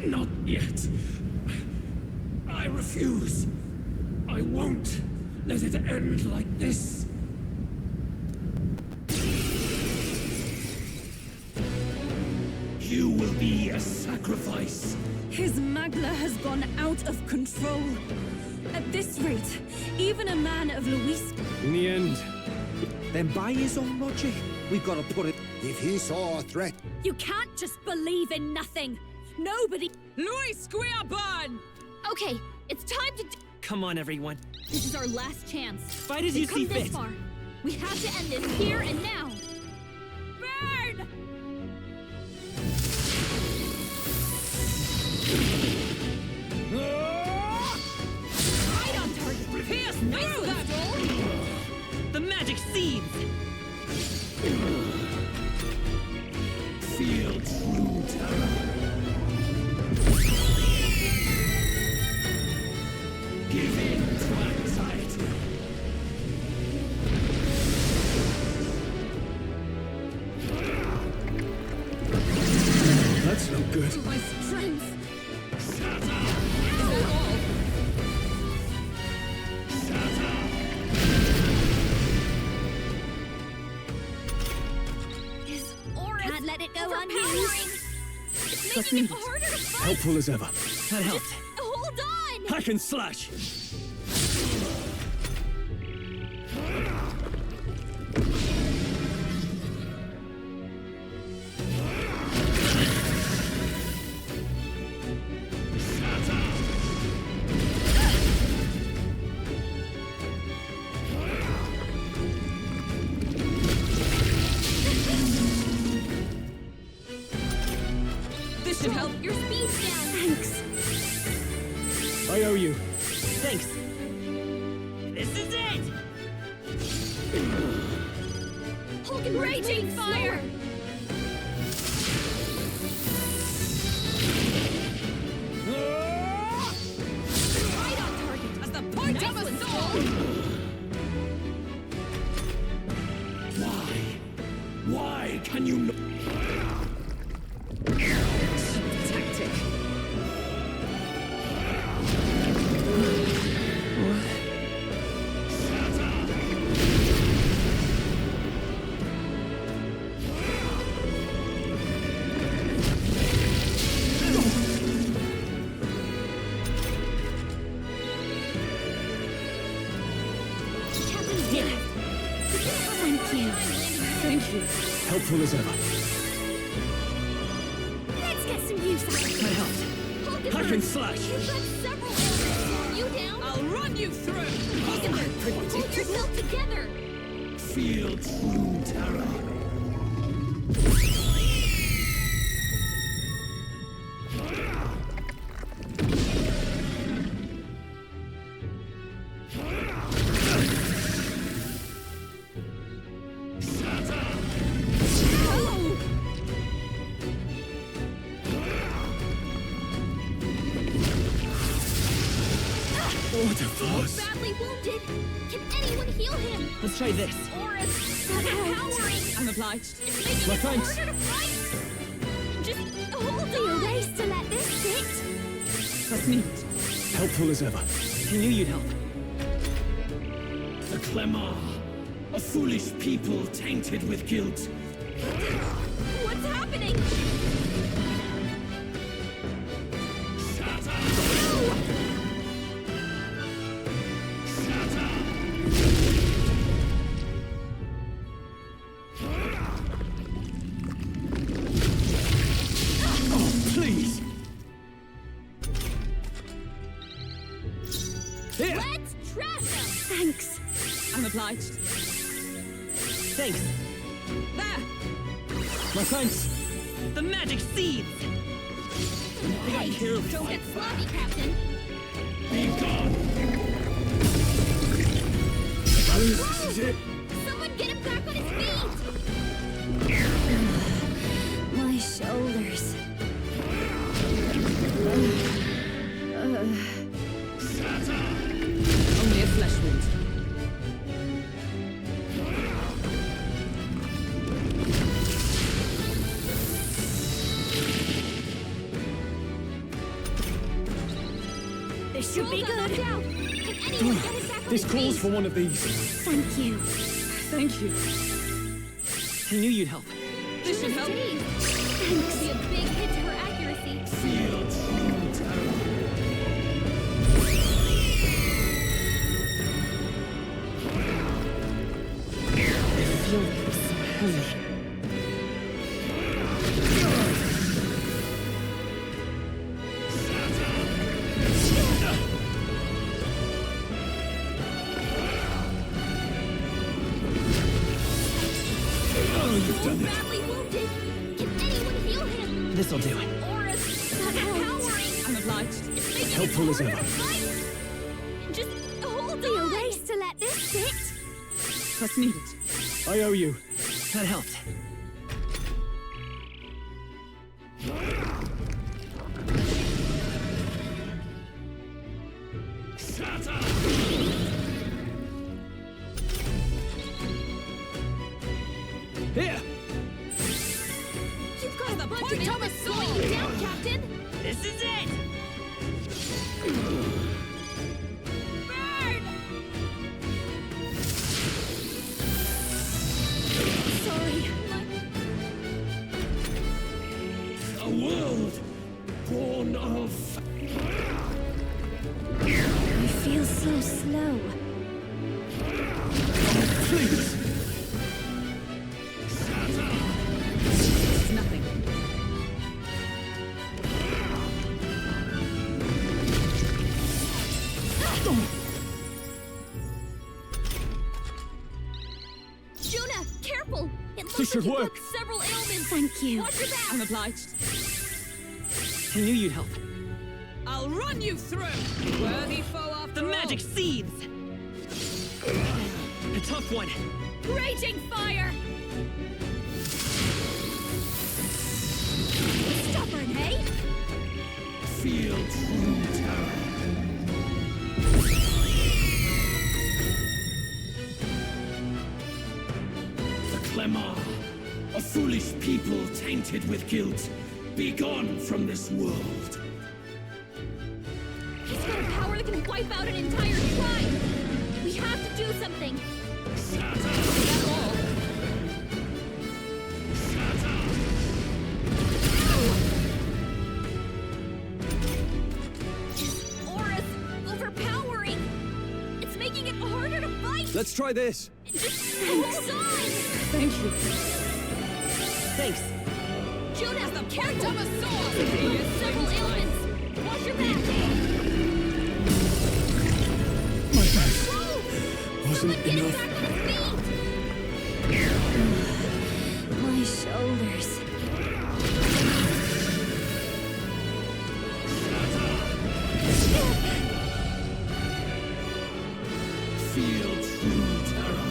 Not yet. I refuse. I won't let it end like this. You will be a sacrifice. His Magla has gone out of control. At this rate, even a man of Luis... In the end... Then by his own logic, we've got to put it... If he saw a threat... You can't just believe in nothing. Nobody... Luis, burn! Okay, it's time to... Come on, everyone. This is our last chance. Fight as you We've see come this fit. far. We have to end this here and now. Burn! Right on target! Pierce through that! The magic seeds! Feel true terror. Give in to anxiety. That's no good. My strength. His aura can't let it go overpowering. unused. It's That's making it needed. harder to fight. Helpful as ever. That helped. Hold on! Hack and slash! This should help. Your speed's down. Thanks. I owe you. Thanks. This is it! Hulk Raging fire! Right on target as the point of a sword! Why can you not? Tactic. Captain did it. Thank you. Thank you. Helpful as ever. Let's get some use out of it. That helped. Hack and slash! You've got several arrows. You down? I'll run you through! Hold yourself together. Feel true terror. What a farce. Badly wounded. Can anyone heal him? Let's try this. Aura's overpowering. I'm obliged. It's making My it thanks. harder to fight. Just hold Do you on. race to let this sit? That's neat. Helpful as ever. He knew you'd help. The Clemar, a foolish people tainted with guilt. What's happening? Please! Here! Let's trash him. Thanks. I'm obliged. Thanks. There! My thanks! The magic seeds! Hey, don't get sloppy, Captain. Be gone. This is it. Someone get him back on his feet. My shoulders. Only a flesh wound. This should be Hold on, good. look out. Can anyone get him back on This his calls feet? for one of these. Thank you. Thank you. He knew you'd help. This should help. Dave, Thanks. Be a big hit to her accuracy. Feel true terror. I feel them so heavy. Badly wounded. Can anyone heal him? This'll do it. Aura's powering. I'm obliged. It's making Helpful it as harder ever. to fight. Just hold Be a on. waste to let this sit. Trust needed. I owe you. That helped. Shatter! Here! You've got The a bunch point of of a enemies slowing you down, Captain. This is it! Burn! Sorry. A world born of... I feel so slow. Please! It's nothing. Juna, careful! It looks This should like you've work. got several ailments. Thank you. Watch your back. I'm obliged. I knew you'd help. I'll run you through! Worthy foe after The all. magic seeds! A tough one. Raging fire! Stubborn, hey? Feel true terror. The Clemar, a foolish people tainted with guilt, be gone from this world. He's got a power that can wipe out an entire tribe! We have to do something! Shatter! That's all. Shatter! Aura's overpowering! It's making it harder to fight! Let's try this. Just hold on! Thank you. Thanks. Juna, The careful! point of a sword! Several ailments! Watch your back! My back Whoa! wasn't Someone get him enough. back on his feet! My shoulders. Feel true terror.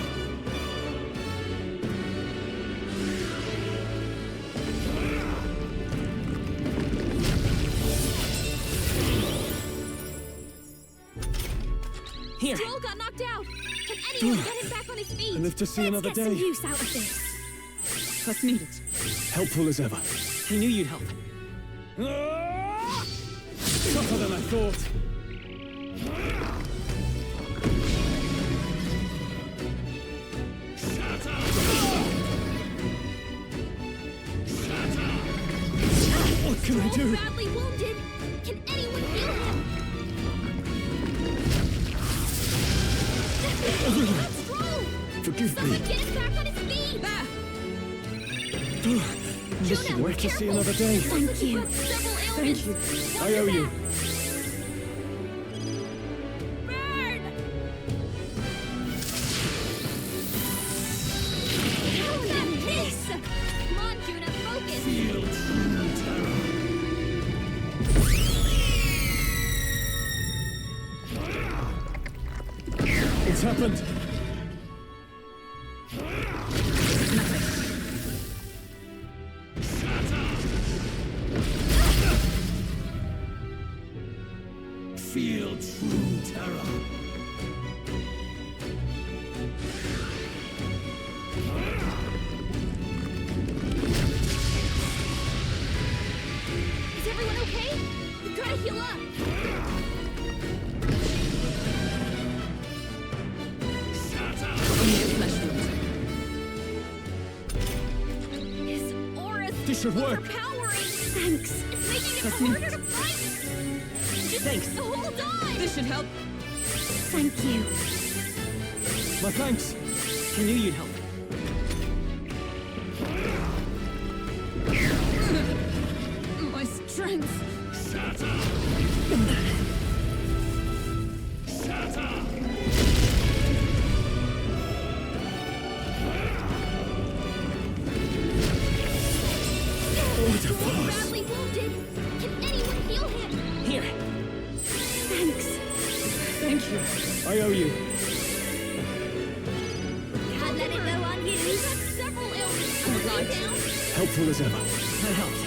Here. Droll got knocked out! Can anyone get him back on his I feet? live to see another Get some day. use out of this. Trust needed. Helpful as ever. I knew you'd help. Tougher than I thought. Shatter! Shatter! What can I Droll's do? badly wounded! Can anyone heal him? That's Droll! Forgive Someone me. get him back on his feet! This should work to see another day. Thank you. Several ailments! I owe you. Burn! How did this? Come on, Juna, focus! Feel true terror. It's happened. Feel true terror. Is everyone okay? We've got to heal up! Shatter! Flesh wound. His aura's This should work. Overpowering! Thanks. It's making it That's harder neat. to fight! Just Thanks. hold on! This should help. Thank you. My thanks. I knew you'd help. My strength. Shatter! Shatter! He's badly wounded! Can anyone heal him? Here. Thanks. Thank you. I owe you. Can't let it go on you. He's got several ailments. Oh, Are God. you down? Helpful as ever. That helped.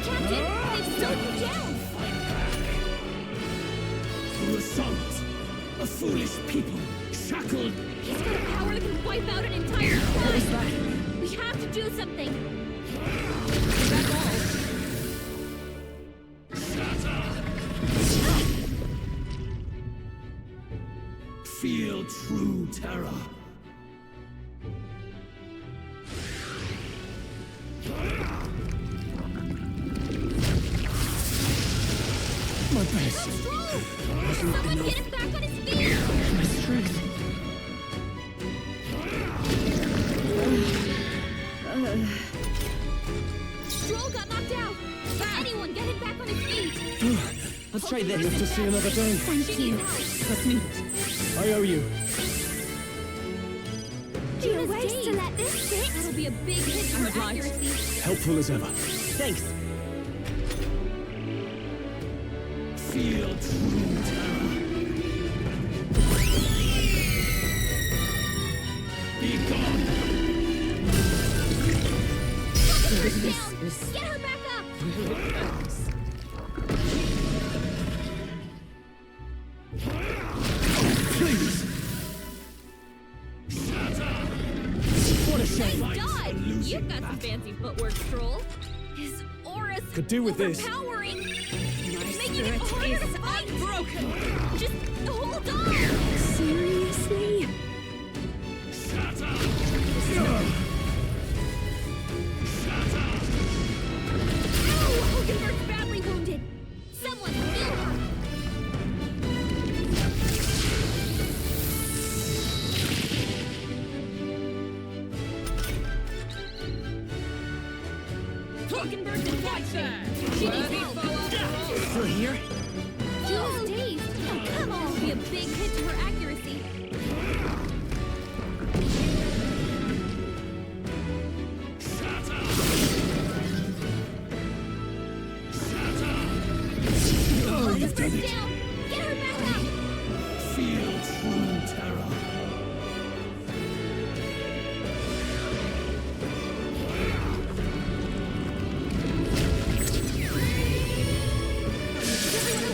Captain, they've slowed you down! To assault! A foolish people, shackled! He's got a power that can wipe out an entire What was tribe! that? We have to do something! That's all. Shatter! Feel true terror. My best. Someone get him back on his feet! My strength. Stroll got knocked out! Anyone get him back on his feet! Let's try this. Live to see another day. Thank you. That's neat. I owe you. Dear ways to let this sit. That'll be a big hit to her obliged. accuracy. Helpful as ever. Thanks. Feel true terror. Be gone! Get her back up! Please! Shatter! What a shame. Nice dodge! You've got some fancy footwork, Stroll. His aura's Could do with this. overpowering. Making it harder to fight. Broken. Just hold on. Seriously? Shatter! No! Hogenberg's badly wounded. Someone heal her. Hogenberg's infection. She needs help. Through here? She's dazed. Oh, come on. Be a big hit to her accuracy. Oh, you've done it! Down. Get her back up. Feel true terror.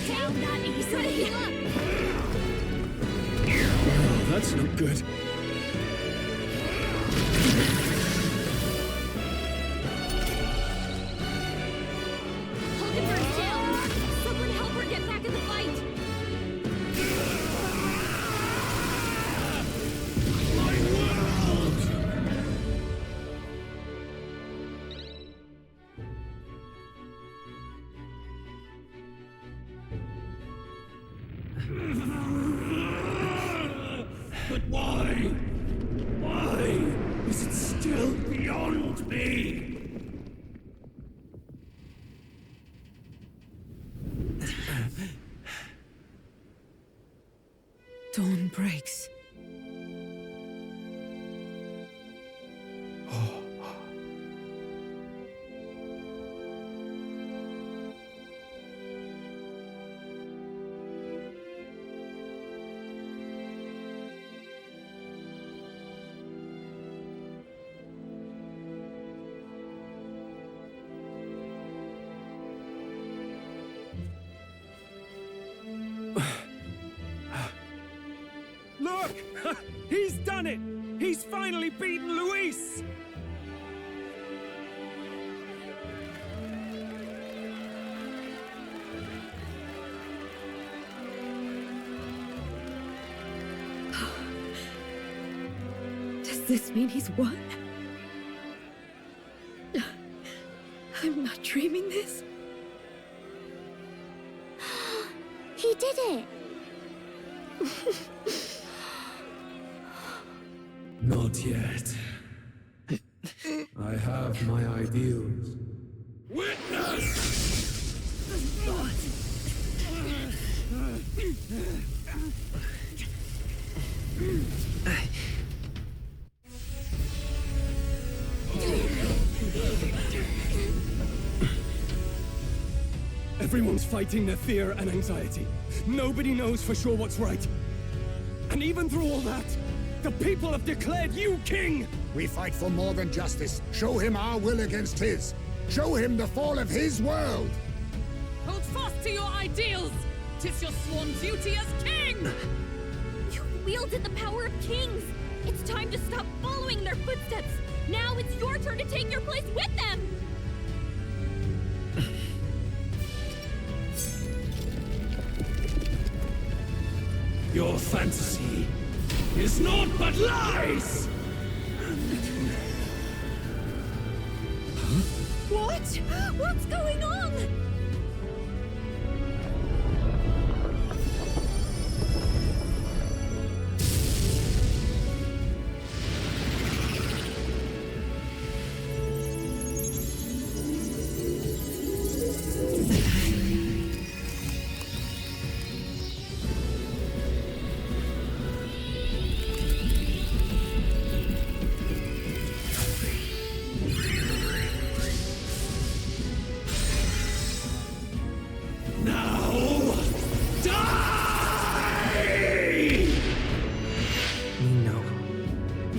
Down that easily. Heal up. Oh, that's not good. Hulkenberg's down. Someone help her get back in the fight. But why? Why is it still beyond me? Dawn breaks. Look! He's done it! He's finally beaten Luis! Does this mean he's won? I'm not dreaming this. He did it! Not yet. I have my ideals. Witness! Everyone's fighting their fear and anxiety. Nobody knows for sure what's right. And even through all that, the people have declared you king! We fight for more than justice. Show him our will against his. Show him the fall of his world! Hold fast to your ideals! 'Tis your sworn duty as king! You wielded the power of kings! It's time to stop following their footsteps! Now it's your turn to take your place with them! Your fantasy is naught but lies! What? What's going on?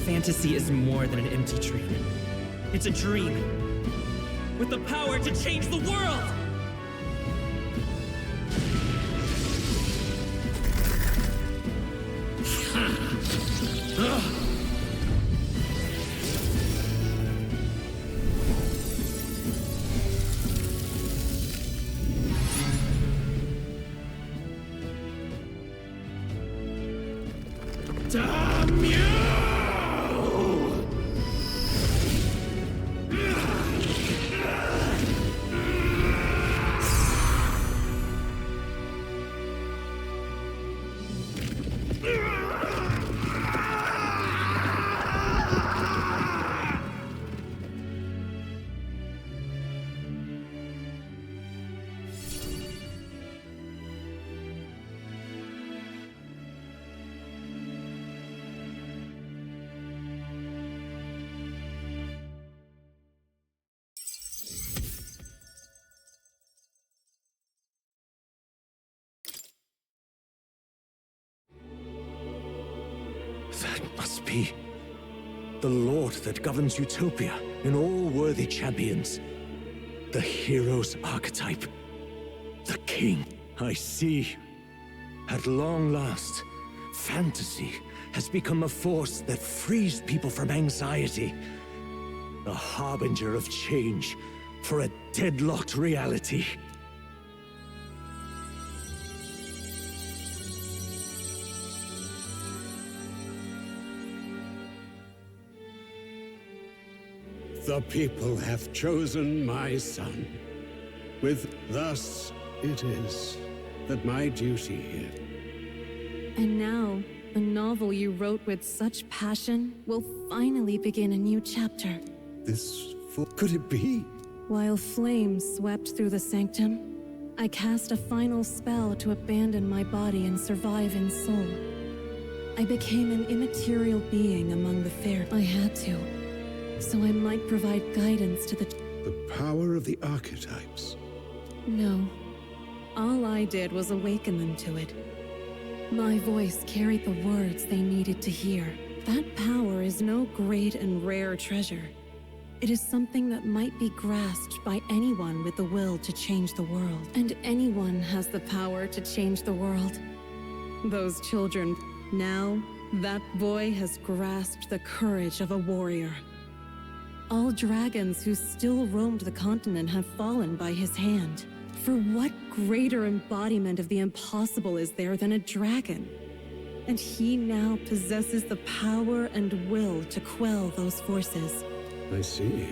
Fantasy is more than an empty dream. It's a dream with the power to change the world! Damn you! That must be the Lord that governs Utopia in all worthy champions. The hero's archetype. The king. I see. At long last, fantasy has become a force that frees people from anxiety. A harbinger of change for a deadlocked reality. The people have chosen my son. With thus it is that my duty here. And now, a novel you wrote with such passion will finally begin a new chapter. Could it be? While flames swept through the sanctum, I cast a final spell to abandon my body and survive in soul. I became an immaterial being among the fair. I had to, so I might provide guidance to the power of the archetypes. No. All I did was awaken them to it. My voice carried the words they needed to hear. That power is no great and rare treasure. It is something that might be grasped by anyone with the will to change the world. And anyone has the power to change the world. Those children. Now, that boy has grasped the courage of a warrior. All dragons who still roamed the continent have fallen by his hand. For what greater embodiment of the impossible is there than a dragon? And he now possesses the power and will to quell those forces. I see.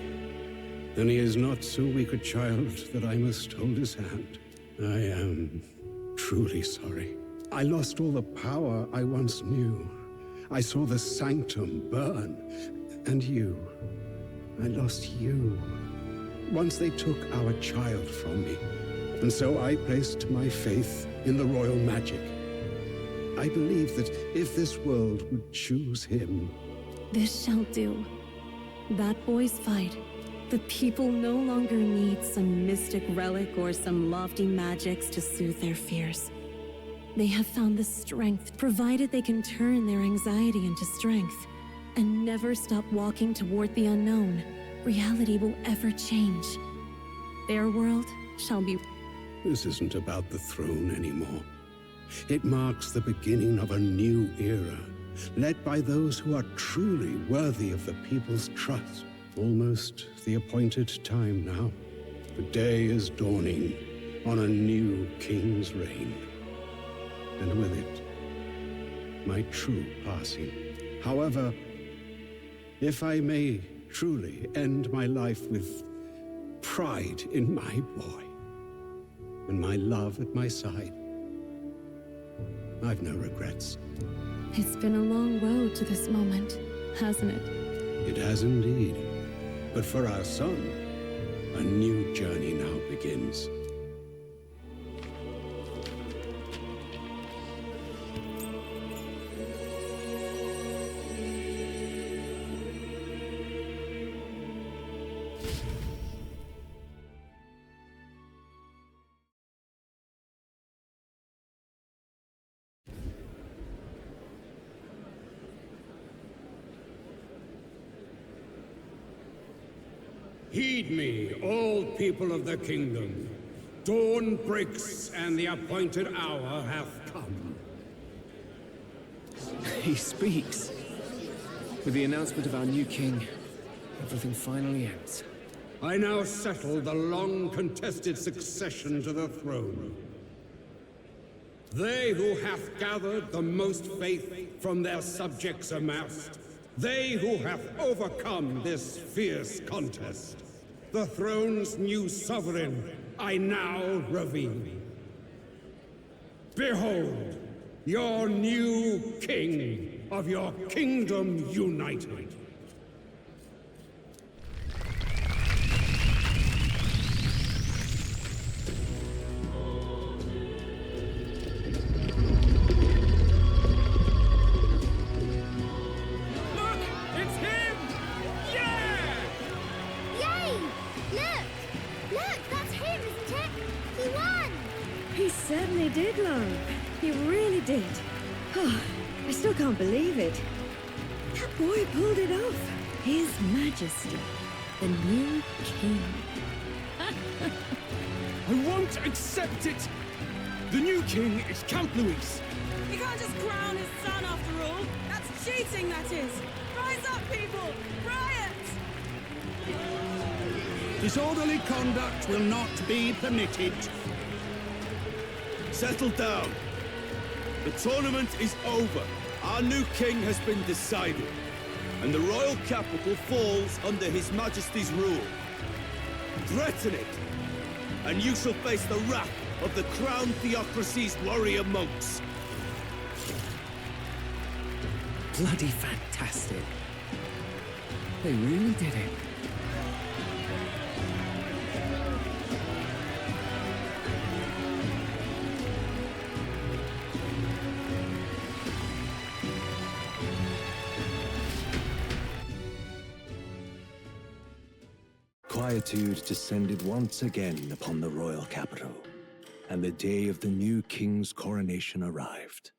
Then he is not so weak a child that I must hold his hand. I am truly sorry. I lost all the power I once knew. I saw the sanctum burn, and you. I lost you. Once they took our child from me, and so I placed my faith in the royal magic. I believe that if this world would choose him... This shall do. That boy's fight. The people no longer need some mystic relic or some lofty magics to soothe their fears. They have found the strength, provided they can turn their anxiety into strength, and never stop walking toward the unknown. Reality will ever change. Their world shall be... This isn't about the throne anymore. It marks the beginning of a new era, led by those who are truly worthy of the people's trust. Almost the appointed time now. The day is dawning on a new king's reign. And with it, my true passing. However, if I may truly end my life with pride in my boy, and my love at my side, I've no regrets. It's been a long road to this moment, hasn't it? It has indeed. But for our son, a new journey now begins. Heed me, all people of the kingdom. Dawn breaks, and the appointed hour hath come. He speaks. With the announcement of our new king, everything finally ends. I now settle the long-contested succession to the throne. They who hath gathered the most faith from their subjects amassed, they who have overcome this fierce contest, the throne's new sovereign, I now reveal. Behold, your new king of your kingdom united. Certainly did, love. He really did. Oh, I still can't believe it. That boy pulled it off. His Majesty, the new king. I won't accept it! The new king is Count Luis. You can't just crown his son after all. That's cheating, that is. Rise up, people! Riot! Disorderly conduct will not be permitted. Settle down. The tournament is over. Our new king has been decided, and the royal capital falls under His Majesty's rule. Threaten it, and you shall face the wrath of the crown theocracy's warrior monks. Bloody fantastic. They really did it. Quietude descended once again upon the royal capital, and the day of the new king's coronation arrived.